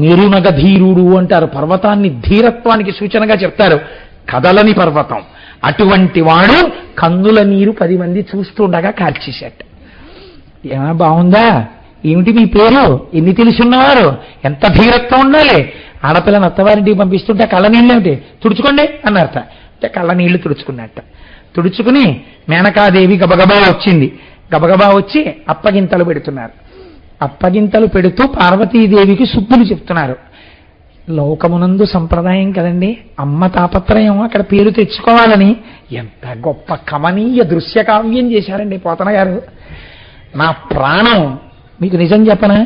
నిరునగధీరుడు అంటారు, పర్వతాన్ని ధీరత్వానికి సూచనగా చెప్తారు, కదలని పర్వతం. అటువంటి వాడు కన్నుల నీరు 10 మంది చూస్తుండగా కార్చేశాట. ఏమన్నా బాగుందా? ఏమిటి మీ పేరు? ఎన్ని తెలుసున్నవారు? ఎంత ధీరత్వం ఉండాలి? ఆడపిల్లని అత్తవారింటికి పంపిస్తుంటే కళ్ళ నీళ్ళు ఏమిటి? తుడుచుకోండి అన్నారట. అంటే కళ్ళ నీళ్లు తుడుచుకున్నట్ట. తుడుచుకుని మేనకాదేవి గబగబా వచ్చింది. గబగబా వచ్చి అప్పగింతలు పెడుతున్నారు. అప్పగింతలు పెడుతూ పార్వతీదేవికి శుద్ధులు చెప్తున్నారు. లోకమునందు సంప్రదాయం కదండి, అమ్మ తాపత్రయం అక్కడ పేరు తెచ్చుకోవాలని. ఎంత గొప్ప కమనీయ దృశ్య కావ్యం చేశారండి పోతన గారు. నా ప్రాణం మీకు నిజం చెప్పనా,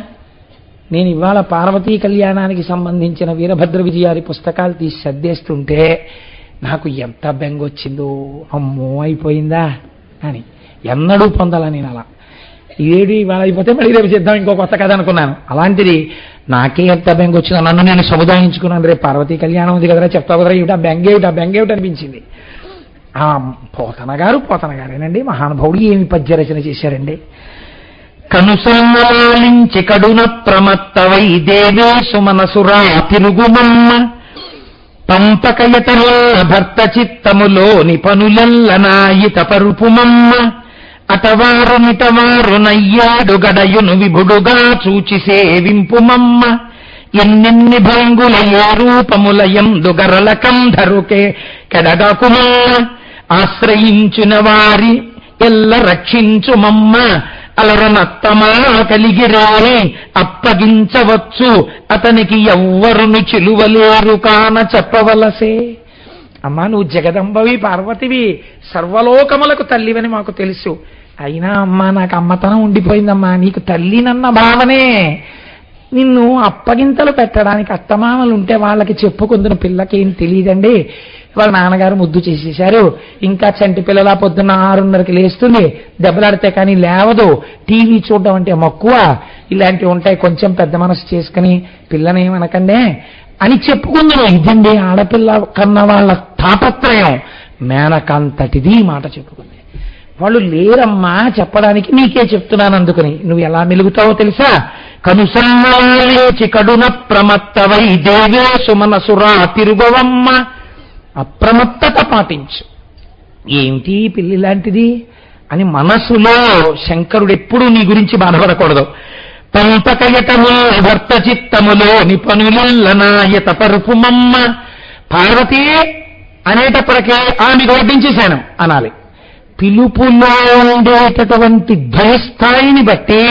నేను ఇవాళ పార్వతీ కళ్యాణానికి సంబంధించిన వీరభద్ర విజయారి పుస్తకాలు తీసి సర్దేస్తుంటే నాకు ఎంత బెంగొచ్చిందో, అమ్మో అయిపోయిందా అని. ఎన్నడూ పొందాల నేను అలా. ఏడు ఇవాళ అయిపోతే మళ్ళీ రేపు చేద్దాం ఇంకో కొత్త కథ అనుకున్నాను. అలాంటిది నాకే ఎంత బెంగొచ్చిందో, నన్ను నేను సముదాయించుకున్నాను. రేపు పార్వతీ కళ్యాణం ఉంది కదరా, చెప్తావు కదరా, ఏమిటా బెంగేమిటి అనిపించింది. ఆ పోతన గారేనండి మహానుభావుడు. ఏమి పద్య రచన చేశారండి. కనుసంగలాలించి కడున ప్రమత్తవై దేవేశు మనసురా తిరుగుమమ్మ, పంపకయతల భర్త చిత్తములోని పనులెల్లనాయిత పరుపుమమ్మ, అటవారు మిటవారు నయ్యాడు గడయును విభుడుగా చూచి సేవింపుమమ్మ, ఎన్నెన్ని భంగుల ఏ రూపములయందు గరలకంధరుకే కెడగకుమమ్మ, ఆశ్రయించిన వారి ఎల్ల రక్షించుమమ్మ, అలరనత్తమా కలిగిరాని అప్పగించవచ్చు, అతనికి ఎవ్వరును చిలువలేరు కాన చెప్పవలసే. అమ్మా నువ్వు జగదంబవి పార్వతివి, సర్వలోకములకు తల్లివని మాకు తెలుసు. అయినా అమ్మా నాకు అమ్మతనం ఉండిపోయిందమ్మా, నీకు తల్లినన్న భావనే. నిన్ను అప్పగింతలు పెట్టడానికి అత్తమామలు ఉంటే వాళ్ళకి చెప్పుకుందున పిల్లకి ఏం తెలియదండి. వాళ్ళ నాన్నగారు ముద్దు చేసేశారు, ఇంకా చంటి పిల్లల పొద్దున్న 6:30కి లేస్తుంది, దెబ్బలాడితే కానీ లేవదు, టీవీ చూడడం అంటే మక్కువ, ఇలాంటివి ఉంటాయి. కొంచెం పెద్ద మనసు చేసుకుని పిల్లనేమనకండే అని చెప్పుకుందును. ఇదండి ఆడపిల్ల కన్న వాళ్ళ తాపత్రయం. మేనకంతటిది మాట చెప్పుకుంది. వాళ్ళు లేరమ్మా చెప్పడానికి, నీకే చెప్తున్నాను అందుకని. నువ్వు ఎలా మెలుగుతావో తెలుసా? కనుసంగలేచి కడున ప్రమత్తవై దేవేశు మనసురా తిరుగవమ్మ, అప్రమత్తత పాటించు. ఏమిటి పిల్లి లాంటిది అని మనసులో శంకరుడు ఎప్పుడూ నీ గురించి బాధపడకూడదు. పంపకయటము భర్త చిత్తములో నిపనులనాయత పరుపుమమ్మ, పార్వతి అనేటప్పటికే ఆమె వడ్డించేశాను అనాలి. పిలుపులో ఉండేటటువంటి ధ్వనిస్థాయిని బట్టి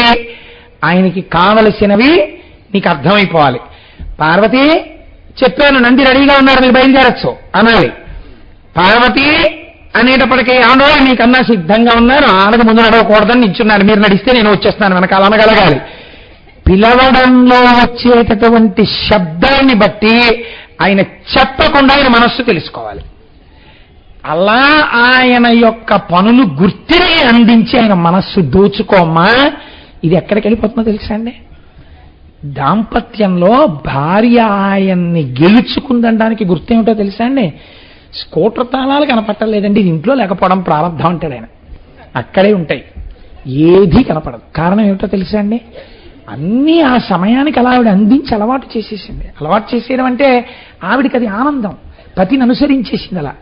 ఆయనకి కావలసినవి నీకు అర్థమైపోవాలి. పార్వతి చెప్పాను నంది రెడీగా ఉన్నారు, మీరు బయలుదేరచ్చు అనాలి. పార్వతి అనేటప్పటికీ ఆడో మీకన్నా సిద్ధంగా ఉన్నారు, ఆడక ముందు నడవకూడదని నిల్చున్నారు, మీరు నడిస్తే నేను వచ్చేస్తాను వెనకాల అనగలగాలి. పిలవడంలో వచ్చేటటువంటి శబ్దాన్ని బట్టి ఆయన చెప్పకుండా ఆయన మనస్సు తెలుసుకోవాలి. అలా ఆయన యొక్క పనులు గుర్తిని అందించి ఆయన మనస్సు దోచుకోమ్మా. ఇది ఎక్కడికి వెళ్ళిపోతుందో తెలుసా అండి? దాంపత్యంలో భార్య ఆయన్ని గెలుచుకుందనడానికి గుర్తేమిటో తెలుసా అండి? స్కూటర్ తాళాలు కనపట్టలేదండి, ఇది ఇంట్లో లేకపోవడం ప్రారంభం అంటాడు ఆయన. అక్కడే ఉంటాయి, ఏది కనపడదు. కారణం ఏమిటో తెలుసా అండి? అన్నీ ఆ సమయానికి అలా ఆవిడ అందించి అలవాటు చేసేసింది. అలవాటు చేసేయడం అంటే ఆవిడికి అది ఆనందం, పతిని అనుసరించేసింది అలా.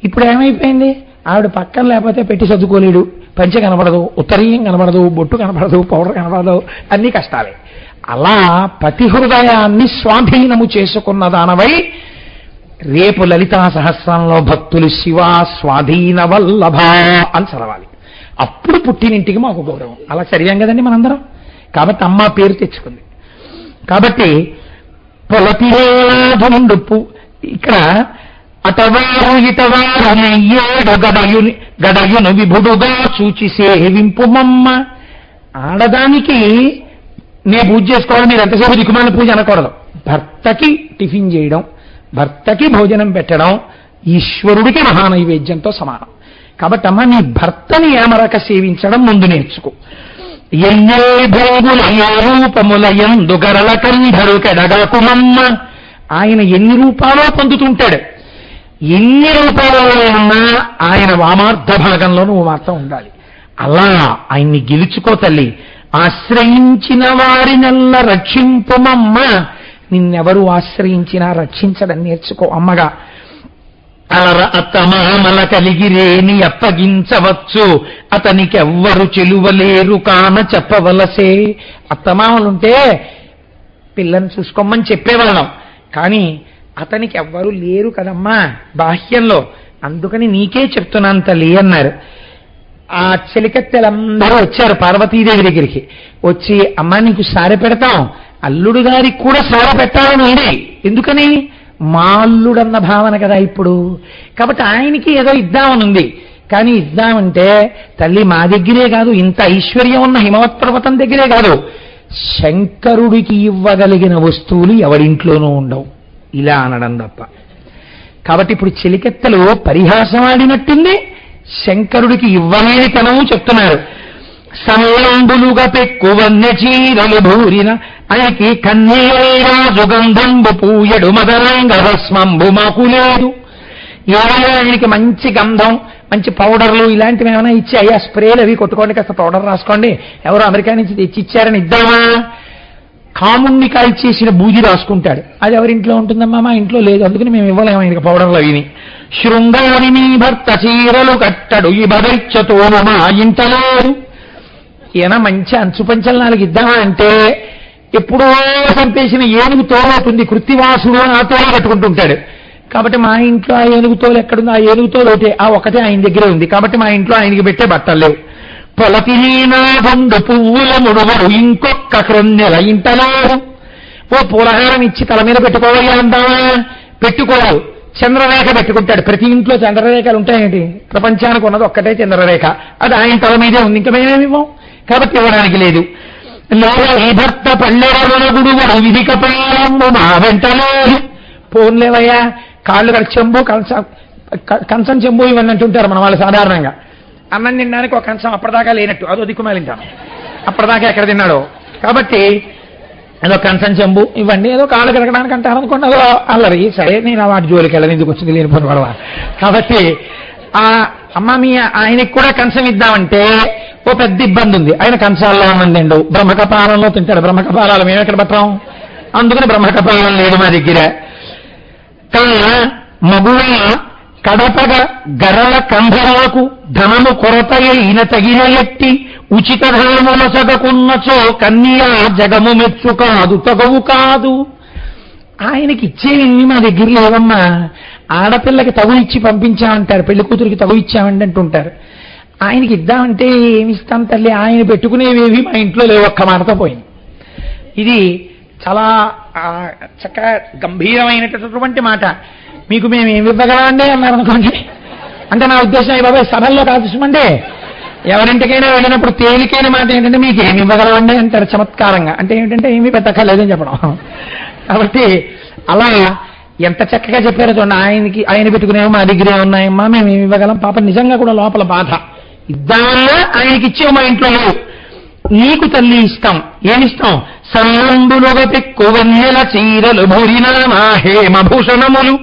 ఇప్పుడు ఏమైపోయింది? ఆవిడ పక్కన లేకపోతే పెట్టి చదువుకోలేడు, పంచె కనపడదు, ఉత్తరీయం కనపడదు, బొట్టు కనపడదు, పౌడర్ కనపడదు, అన్నీ కష్టాలే. అలా పతి హృదయాన్ని స్వాధీనము చేసుకున్న దానవై రేపు లలితా సహస్రంలో భక్తులు శివ స్వాధీన వల్లభ అని చదవాలి. అప్పుడు పుట్టినింటికి మాకు గౌరవం. అలా చదివాం కదండి మనందరం. కాబట్టి అమ్మ పేరు తెచ్చుకుంది. కాబట్టి పొలతిరేధుండు ఇక్కడ అటవారు ఇటవారు నెయ్యేడు గడయును విభుడుగా చూచి సేవింపుమమ్మ. ఆడదానికి నే పూజ చేసుకోవాలి, మీరు ఎంతసేపు దిక్కుమాలిన పూజ అనకూడదు. భర్తకి టిఫిన్ చేయడం, భర్తకి భోజనం పెట్టడం ఈశ్వరుడికి మహానైవేద్యంతో సమానం. కాబట్టి అమ్మ, నీ భర్తని ఏమరక సేవించడం ముందు నేర్చుకో. ఎన్నే భోగుల రూపములయందు గరళ కంధరు కెడగకుమమ్మ. ఆయన ఎన్ని రూపాలో పొందుతుంటాడు, ఎన్ని రూపాలలో ఉన్నా ఆయన వామార్థ భాగంలో నువ్వు మాత్రం ఉండాలి. అలా ఆయన్ని గెలుచుకో తల్లి. ఆశ్రయించిన వారినెల్ల రక్షింపుమమ్మ. నిన్నెవరు ఆశ్రయించినా రక్షించడం నేర్చుకో అమ్మగా. అలర అత్తమామల కలిగిరేని అప్పగించవచ్చు, అతనికెవ్వరు చెలువలేరు కాన చెప్పవలసే. అత్తమామలుంటే పిల్లని చూసుకోమని చెప్పేవాళ్ళం, కానీ అతనికి ఎవ్వరూ లేరు కదమ్మా బాహ్యంలో, అందుకని నీకే చెప్తున్నాను తల్లి అన్నారు. ఆ చెలికత్తెలందరూ వచ్చారు పార్వతీదేవి దగ్గరికి. వచ్చి అమ్మా నీకు సారె పెడతాం, అల్లుడు గారికి కూడా సారె పెట్టాలని ఉంది. ఎందుకని? మా అల్లుడన్న భావన కదా ఇప్పుడు, కాబట్టి ఆయనకి ఏదో ఇద్దామని ఉంది. కానీ ఇద్దామంటే తల్లి మా దగ్గరే కాదు, ఇంత ఐశ్వర్యం ఉన్న హిమవత్ పర్వతం దగ్గరే కాదు, శంకరుడికి ఇవ్వగలిగిన వస్తువులు ఎవరింట్లోనూ ఉండవు, ఇలా అనడం తప్ప. కాబట్టి ఇప్పుడు చెలికెత్తలు పరిహాసం ఆడినట్టుంది, శంకరుడికి ఇవ్వలేని తనము చెప్తున్నారు. సల్లంబులుగా పెక్కువన్నె చీరలు భూరిన ఆయనకి కన్నేరాజు గంధంబు పూయడు మదరంగ రస్మంబు మాకు లేదు. ఆయనకి మంచి గంధం, మంచి పౌడర్లు ఇలాంటివి ఏమైనా ఇచ్చి, అయ్యా స్ప్రేలు అవి కొట్టుకోండి, కాస్త పౌడర్ రాసుకోండి, ఎవరో అమెరికా నుంచి తెచ్చి ఇచ్చారని ఇద్దామా? కాముణ్ణి కాల్చేసిన బూజి రాసుకుంటాడు, అది ఎవరింట్లో ఉంటుందమ్మా? మా ఇంట్లో లేదు, అందుకని మేము ఇవ్వలేము ఆయనకి పౌడర్లు అవిని. శృంగారి నీ భర్త చీరలు కట్టడు ఈ భరైచ్చతో మా ఇంటలేదు. ఈయన మంచి అంచుపంచలు 4 ఇద్దామా అంటే ఎప్పుడో చంపేసిన ఏనుగు తోలవుతుంది, కృత్తివాసుడు ఆ తోల కట్టుకుంటుంటాడు. కాబట్టి మా ఇంట్లో ఆ ఏనుగు తోలు ఎక్కడుంది? ఆ ఏనుగు తోలు ఒకటే, ఆ ఒకటే ఆయన దగ్గరే ఉంది, కాబట్టి మా ఇంట్లో ఆయనకి పెట్టే బట్టలు లేవు. పొలతిలీనాడు పువ్వుల ముడువడు ఇంకొక్క క్రొన్నెల ఇంటలేదు. ఓ పూలహారం ఇచ్చి తల మీద పెట్టుకోవాలి అంటావా? పెట్టుకోవాలి. చంద్రరేఖ పెట్టుకుంటాడు, ప్రతి ఇంట్లో చంద్రరేఖలు ఉంటాయేంటి? ప్రపంచానికి ఉన్నది ఒక్కటే చంద్రరేఖ, అది ఆయన తల మీదే ఉంది, ఇంకా మేమేమివ్వం, కాబట్టి ఇవ్వడానికి లేదు. ఈ భర్త పల్లెడగుడు విధిక పల్లెమ్ము మా వెంటలేదు. పోన్లేవయ్యా, కాళ్ళు కడ చెంబు కంచం చెంబు ఇవన్నీ అంటుంటారు మన వాళ్ళు సాధారణంగా. అన్నం తినడానికి ఒక కంచం అప్పటిదాకా లేనట్టు, అదో దిక్కుమాలింటాను, అప్పటిదాకా ఎక్కడ తిన్నాడో. కాబట్టి ఏదో కంచం చెంబు ఇవ్వండి, ఏదో కాళ్ళు కడగడానికి అంటారు అనుకోండి, అదో అల్లరి. సరే, నేను వాటి జోలికి వెళ్ళని, ఎందుకు వచ్చింది లేనిపోయిన గొడవ. కాబట్టి ఆ అమ్మ మీ ఆయనకి కూడా కంచం ఇద్దామంటే ఓ పెద్ద ఇబ్బంది ఉంది. ఆయన కంచాల్లో అన్నం తిండు, బ్రహ్మకపాలంలో తింటాడు. బ్రహ్మకపాలాలు మేము ఎక్కడ పట్టాం, అందుకని బ్రహ్మకపాలం లేదు మా దగ్గర. మగువ కడపగ గరళ కంధరాకు ధనము కొరతయైన తగిన ఎట్టి ఉచిత ధనముల సగకున్నచో కన్యా జగము మెచ్చు కాదు తగవు కాదు. ఆయనకి ఇచ్చేవన్నీ మా దగ్గర లేవమ్మా. ఆడపిల్లకి తగు ఇచ్చి పంపించామంటారు, పెళ్లి కూతురికి తగు ఇచ్చామండి అంటుంటారు. ఆయనకి ఇద్దామంటే ఏమిస్తాం తల్లి? ఆయన పెట్టుకునేవేవి మా ఇంట్లో లేవు, ఒక్క మాటతో పోయింది. ఇది చాలా చక్కగా గంభీరమైనటువంటి మాట. మీకు మేము ఏమి ఇవ్వగలండి అన్నారు అనుకోండి, అంటే నా ఉద్దేశం ఈ బాబాయ్ సభల్లో కాల్చుమంటే ఎవరింటికైనా వెళ్ళినప్పుడు తేలికైన మాట ఏంటంటే మీకు ఏమి ఇవ్వగలవండి అంటారు చమత్కారంగా. అంటే ఏమిటంటే ఏమీ పెట్టక్కర్లేదని చెప్పడం. కాబట్టి అలా ఎంత చక్కగా చెప్పారో చూడండి. ఆయన పెట్టుకునేమో మా దగ్గరే ఉన్నాయమ్మా, మేము ఏమి ఇవ్వగలం? పాప నిజంగా కూడా లోపల బాధ. ఇద్దామన్నా ఆయనకి ఇచ్చేవు మా ఇంట్లో లేవు, నీకు తల్లి ఇస్తాం. ఏమిస్తాం? సల్లంబులుగ పెక్కువన్నెల చీరలు భూరిన మా హేమభూషణములు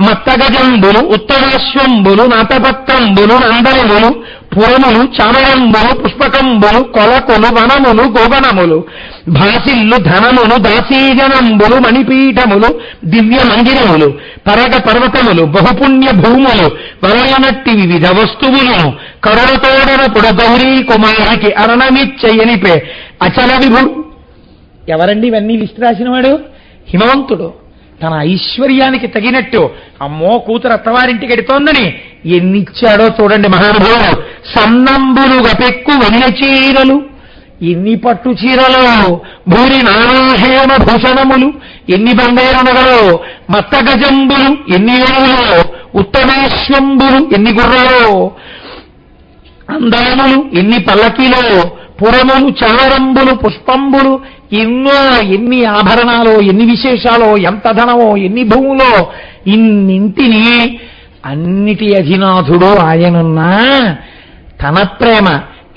మత్తగజంబులు ఉత్తరాశ్వంబులు నాతపత్రంబులు నందనములు పురములు చామరంబులు పుష్పకంబులు కొలకొలు వనములు గోగణములు భాసిల్లు ధనములు దాసీజనంబులు మణిపీఠములు దివ్య మందిరములు పరగ పర్వతములు బహుపుణ్య భూములు వలయనట్టి వివిధ వస్తువులను కరుణతోడనపుడ గౌరీ కుమారికి అరణమిచ్చయనిపే అచల విభుడు. ఎవరండి ఇవన్నీ లిస్ట్ రాసినవాడు? హిమవంతుడు. తన ఐశ్వర్యానికి తగినట్టు అమ్మో కూతురు అత్తవారింటికి ఎడుతోందని ఎన్నిచ్చాడో చూడండి మహానుభావుడు. సన్నంబులుగా పెక్కు వన్య చీరలు, ఎన్ని పట్టు చీరలు, భూరి నానాహేమ భూషణములు, ఎన్ని బంగారు నగలు, మత్త గజంబులు, ఎన్ని వేలు, ఉత్తమేశ్వంబులు ఎన్ని గుర్రాలో, అందాములు ఎన్ని పల్లకీలో, పురములు చావరంబులు పుష్పంబులు ఎన్నో, ఎన్ని ఆభరణాలో, ఎన్ని విశేషాలో, ఎంత ధనమో, ఎన్ని భూములో, ఇన్నింటినీ అన్నిటి అధినాథుడు ఆయనున్నా తన ప్రేమ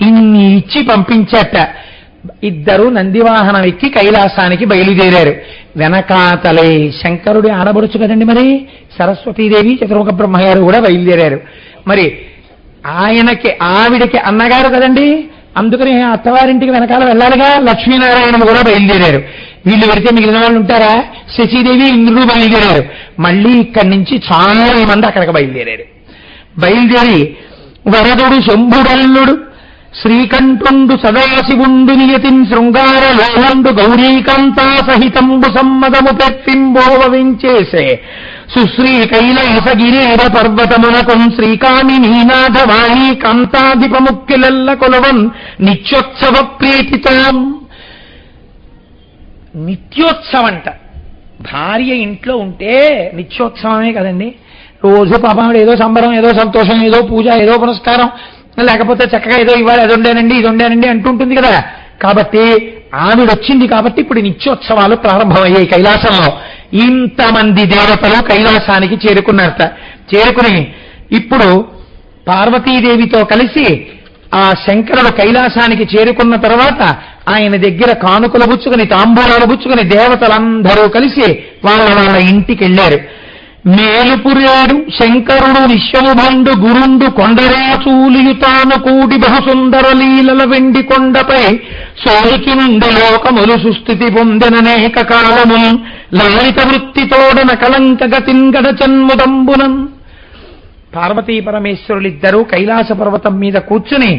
ఇన్ని ఇచ్చి పంపించట. ఇద్దరు నందివాహనం ఎక్కి కైలాసానికి బయలుదేరారు. వెనకాతలే శంకరుడి ఆడబడుచు కదండి, మరి సరస్వతీదేవి చతుర్ముఖ బ్రహ్మగారు కూడా బయలుదేరారు. మరి ఆవిడకి అన్నగారు కదండి, అందుకని అత్తవారింటికి వెనకాల వెళ్ళాలిగా. లక్ష్మీనారాయణుడు కూడా బయలుదేరారు. వీళ్ళు పెడితే మిగిలిన వాళ్ళు ఉంటారా? శశీదేవి ఇంద్రుడు బయలుదేరారు. మళ్ళీ ఇక్కడి నుంచి చాలా మంది అక్కడికి బయలుదేరారు. బయలుదేరి వరదుడు శంభుడల్లుడు శ్రీకంఠుండు సదాశివుండు నియతిన్ శృంగార లోహండు గౌరీకాంతా సహితంబు సమ్మదము పెట్టింబోవవించేసే సుశ్రీ కైలాసగిరీర పర్వతమునకం శ్రీకామి నీనాథవాణి కాంతాధిపముక్కిలెల్ల కొలవన్ నిత్యోత్సవ ప్రీతితాం. నిత్యోత్సవంట. భార్య ఇంట్లో ఉంటే నిత్యోత్సవమే కదండి. రోజు పాపం ఏదో సంబరం, ఏదో సంతోషం, ఏదో పూజ, ఏదో పురస్కారం, లేకపోతే చక్కగా ఏదో ఇవాళ అది ఉండేనండి ఇది ఉండేనండి అంటుంటుంది కదా. కాబట్టి ఆవిడొచ్చింది కాబట్టి ఇప్పుడు నిత్యోత్సవాలు ప్రారంభమయ్యాయి కైలాసంలో. ఇంతమంది దేవతలు కైలాసానికి చేరుకున్నారట. చేరుకుని ఇప్పుడు పార్వతీదేవితో కలిసి ఆ శంకరుడు కైలాసానికి చేరుకున్న తర్వాత ఆయన దగ్గర కానుకలు పుచ్చుకుని, తాంబూలాలు పుచ్చుకుని దేవతలందరూ కలిసి వాళ్ళ ఇంటికి వెళ్ళారు. మేలుపురేడు శంకరుడు విశ్వముభండు గురుండు కొండరాచూలియుతాను కూడి బహుసుందర లీలల వెండి కొండపై సోలికి నుండి లోకములు సుస్థితి పొందెననేక కాలము లాలిత వృత్తితోడన కలంక గతింగడ చన్ముదంబునం. పార్వతీ పరమేశ్వరులిద్దరూ కైలాస పర్వతం మీద కూర్చుని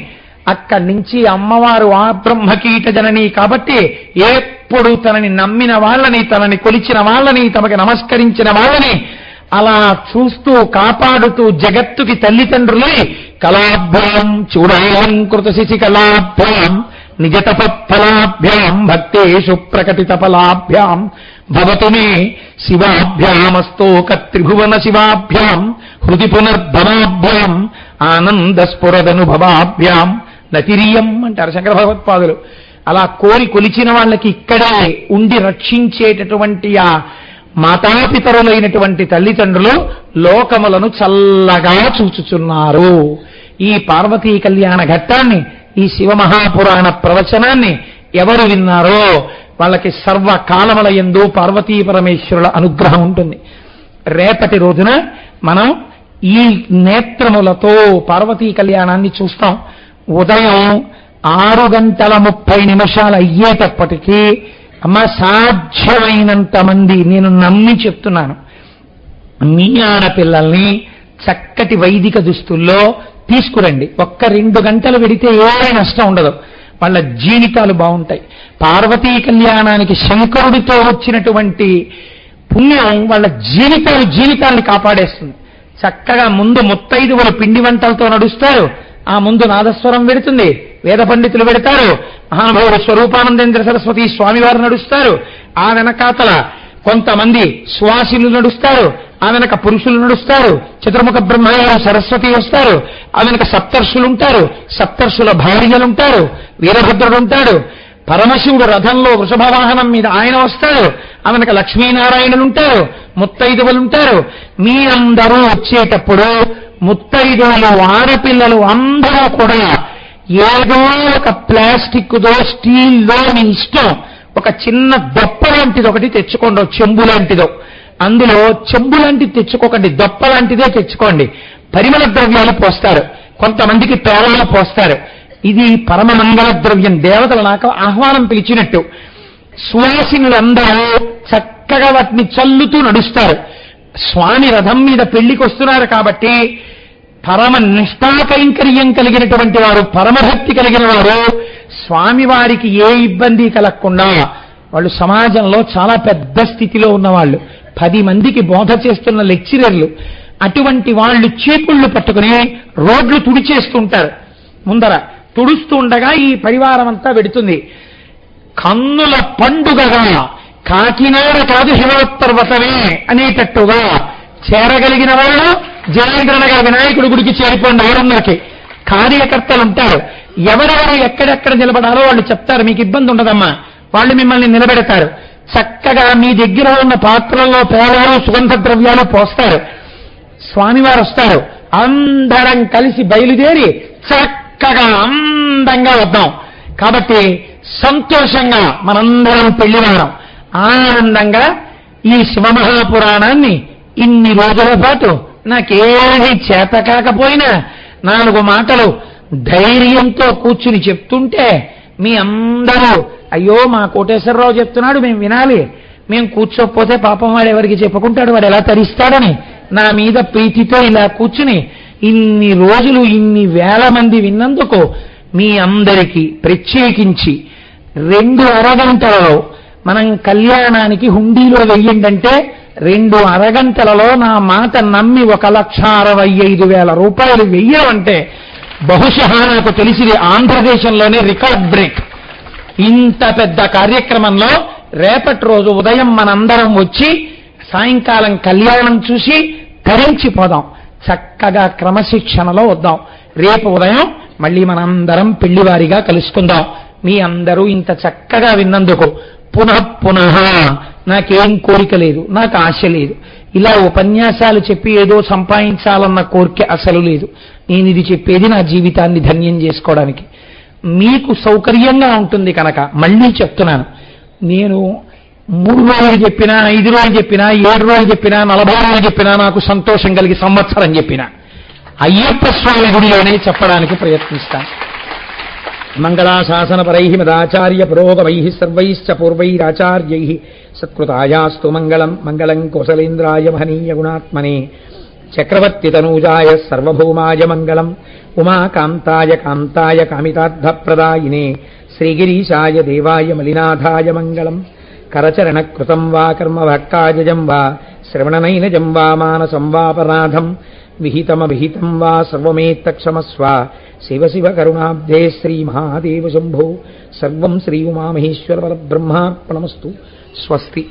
అక్కడి నుంచి అమ్మవారు ఆ బ్రహ్మకీట జనని కాబట్టి ఎప్పుడు తనని నమ్మిన వాళ్ళని, తనని కొలిచిన వాళ్ళని, తమకి నమస్కరించిన వాళ్ళని అలా చూస్తూ కాపాడుతూ జగత్తుకి తల్లిదండ్రులై కళాభ్యాం చూడాలంకృత శశికళాభ్యాం నిజతపఫలాభ్యాం భక్తేషు ప్రకటిత ఫలాభ్యాం భవతు మే శివాభ్యామస్తోక త్రిభువన శివాభ్యాం హృది పునర్భవాభ్యాం ఆనందస్ఫురదనుభవాభ్యాం నతిరియం అంటారు శంకర భగవత్పాదులు. అలా కోరి కొలిచిన వాళ్ళకి ఇక్కడే ఉండి రక్షించేటటువంటి ఆ మాతాపితరులైనటువంటి తల్లిదండ్రులు లోకములను చల్లగా చూచుచున్నారు. ఈ పార్వతీ కళ్యాణ ఘట్టాన్ని, ఈ శివమహాపురాణ ప్రవచనాన్ని ఎవరు విన్నారో వాళ్ళకి సర్వకాలముల యందు పార్వతీ పరమేశ్వరుల అనుగ్రహం ఉంటుంది. రేపటి రోజున మనం ఈ నేత్రములతో పార్వతీ కళ్యాణాన్ని చూస్తాం. ఉదయం 6:30 అయ్యేటప్పటికీ అమ్మ సాధ్యమైనంత మంది, నేను నమ్మి చెప్తున్నాను, మీ ఆడపిల్లల్ని చక్కటి వైదిక దుస్తుల్లో తీసుకురండి. 1-2 గంటలు పెడితే ఏ నష్టం ఉండదు, వాళ్ళ జీవితాలు బాగుంటాయి. పార్వతీ కళ్యాణానికి శంకరుడితో వచ్చినటువంటి పుణ్యం వాళ్ళ జీవితాన్ని కాపాడేస్తుంది. చక్కగా ముందు ముత్తైదువులు పిండి వంటలతో నడుస్తారు, ఆ ముందు నాదస్వరం పెడుతుంది, వేద పండితులు పెడతారు, మహానుభావుడు స్వరూపానందేంద్ర సరస్వతి స్వామివారు నడుస్తారు, ఆ వెనకాతల కొంతమంది సువాసినులు నడుస్తారు, ఆ వెనక పురుషులు నడుస్తారు, చతుర్ముఖ బ్రహ్మగారు సరస్వతి వస్తారు, ఆ వెనక సప్తర్షులు ఉంటారు, సప్తర్షుల భార్యలుంటారు, వీరభద్రుడు ఉంటాడు, పరమశివుడు రథంలో వృషభవాహనం మీద ఆయన వస్తాడు, ఆ వెనక లక్ష్మీనారాయణులు ఉంటారు, ముత్తైదువులు ఉంటారు. మీ అందరూ వచ్చేటప్పుడు ముత్తైదువులు ఆడపిల్లలు అందరూ కూడా ఏదో ఒక ప్లాస్టిక్దో స్టీల్దో మీ ఇష్టం ఒక చిన్న దొప్ప లాంటిది ఒకటి తెచ్చుకోండి, చెంబు లాంటిదో. అందులో చెంబు లాంటిది తెచ్చుకోకండి, దొప్ప లాంటిదే తెచ్చుకోండి. పరిమళ ద్రవ్యాలు పోస్తారు, కొంతమందికి పేరాలు పోస్తారు. ఇది పరమ మంగళ ద్రవ్యం, దేవతలు నాకు ఆహ్వానం పిలిచినట్టు. సువాసినులందరూ చక్కగా వాటిని చల్లుతూ నడుస్తారు. స్వామి రథం మీద పెళ్లికి వస్తున్నారు కాబట్టి పరమ నిష్ఠాకైంకర్యం కలిగినటువంటి వారు, పరమభక్తి కలిగిన వారు, స్వామివారికి ఏ ఇబ్బంది కలగకుండా వాళ్ళు సమాజంలో చాలా పెద్ద స్థితిలో ఉన్నవాళ్ళు, 10 మందికి బోధ చేస్తున్న లెక్చరర్లు, అటువంటి వాళ్ళు చీపుళ్ళు పట్టుకుని రోడ్లు తుడిచేస్తుంటారు. ముందర తుడుస్తూ ఉండగా ఈ పరివారం అంతా వెడుతుంది. కన్నుల పండుగగా కాకినాడ కాదు హిమవత్పర్వతమే అనేటట్టుగా చేరగలిగిన వాళ్ళు జయేంద్రనగర్ వినాయకుడి గుడికి చేరిపోండి 6:30కి. కార్యకర్తలు ఉంటారు, ఎవరెవరు ఎక్కడెక్కడ నిలబడాలో వాళ్ళు చెప్తారు, మీకు ఇబ్బంది ఉండదమ్మా. వాళ్ళు మిమ్మల్ని నిలబెడతారు. చక్కగా మీ దగ్గర ఉన్న పాత్రల్లో పేలాలు సుగంధ ద్రవ్యాలు పోస్తారు. స్వామివారు వస్తారు, అందరం కలిసి బయలుదేరి చక్కగా అందంగా వద్దాం. కాబట్టి సంతోషంగా మనందరం పెళ్లివారం ఆనందంగా ఈ శివమహాపురాణాన్ని ఇన్ని రోజుల పాటు నాకేది చేత కాకపోయినా 4 మాటలు ధైర్యంతో కూర్చుని చెప్తుంటే మీ అందరూ అయ్యో మా కోటేశ్వరరావు చెప్తున్నాడు మేము వినాలి, మేము కూర్చోకపోతే పాపం వాడు ఎవరికి చెప్పుకుంటాడు, వాడు ఎలా తరిస్తాడని నా మీద ప్రీతితో ఇలా కూర్చుని ఇన్ని రోజులు ఇన్ని వేల మంది విన్నందుకు మీ అందరికీ ప్రత్యేకించి 2 అరగంటలలో మనం కళ్యాణానికి హుండీలో వెయ్యండంటే 2 అరగంటలలో నా మాట నమ్మి 1,65,000 రూపాయలు వెయ్యడం అంటే బహుశా నాకు తెలిసింది ఆంధ్రదేశంలోనే రికార్డ్ బ్రేక్. ఇంత పెద్ద కార్యక్రమంలో రేపటి రోజు ఉదయం మనందరం వచ్చి సాయంకాలం కళ్యాణం చూసి తరించిపోదాం. చక్కగా క్రమశిక్షణలో వద్దాం. రేపు ఉదయం మళ్ళీ మనందరం పెళ్లివారిగా కలుసుకుందాం. మీ అందరూ ఇంత చక్కగా విన్నందుకు పునః నాకేం కోరిక లేదు, నాకు ఆశ లేదు. ఇలా ఉపన్యాసాలు చెప్పి ఏదో సంపాదించాలన్న కోరిక అసలు లేదు. నేను ఇది చెప్పేది నా జీవితాన్ని ధన్యం చేసుకోవడానికి, మీకు సౌకర్యంగా ఉంటుంది కనుక మళ్ళీ చెప్తున్నాను. నేను 3 రోజులు చెప్పినా, 5 రోజులు చెప్పినా, 7 రోజులు చెప్పినా, 40 రోజులు చెప్పినా నాకు సంతోషం కలిగి సంవత్సరం చెప్పినా అయ్యప్ప స్వామి గుడిలోనే చెప్పడానికి ప్రయత్నిస్తాను. మంగళాశాసనపరై మదాచార్య పురోగమై సర్వైశ్చ పూర్వైరాచార్యై సత్కృతాయాస్తు మంగళం. మంగళం కోసలేంద్రాయ మహనీయ గుణాత్మనే చక్రవర్తి తనూజాయ సర్వభౌమాయ మంగళం. ఉమాకాంతాయ కాంతాయ కామితార్థప్రదాయినే శ్రీగిరీశాయ దేవాయ మలినాథాయ మంగళం. కరచరణకృతం వా కర్మభక్కాజం వా శ్రవణనైనజం వా మానసం వాపరాధం విహితమవిహితం వా సర్వమేత్తక్షమస్వ. శివ శివ కరుణాబ్ధే శ్రీ మహాదేవ శంభో. సర్వం శ్రీ ఉమామహేశ్వర పరబ్రహ్మార్పణమస్తు. స్వస్తి.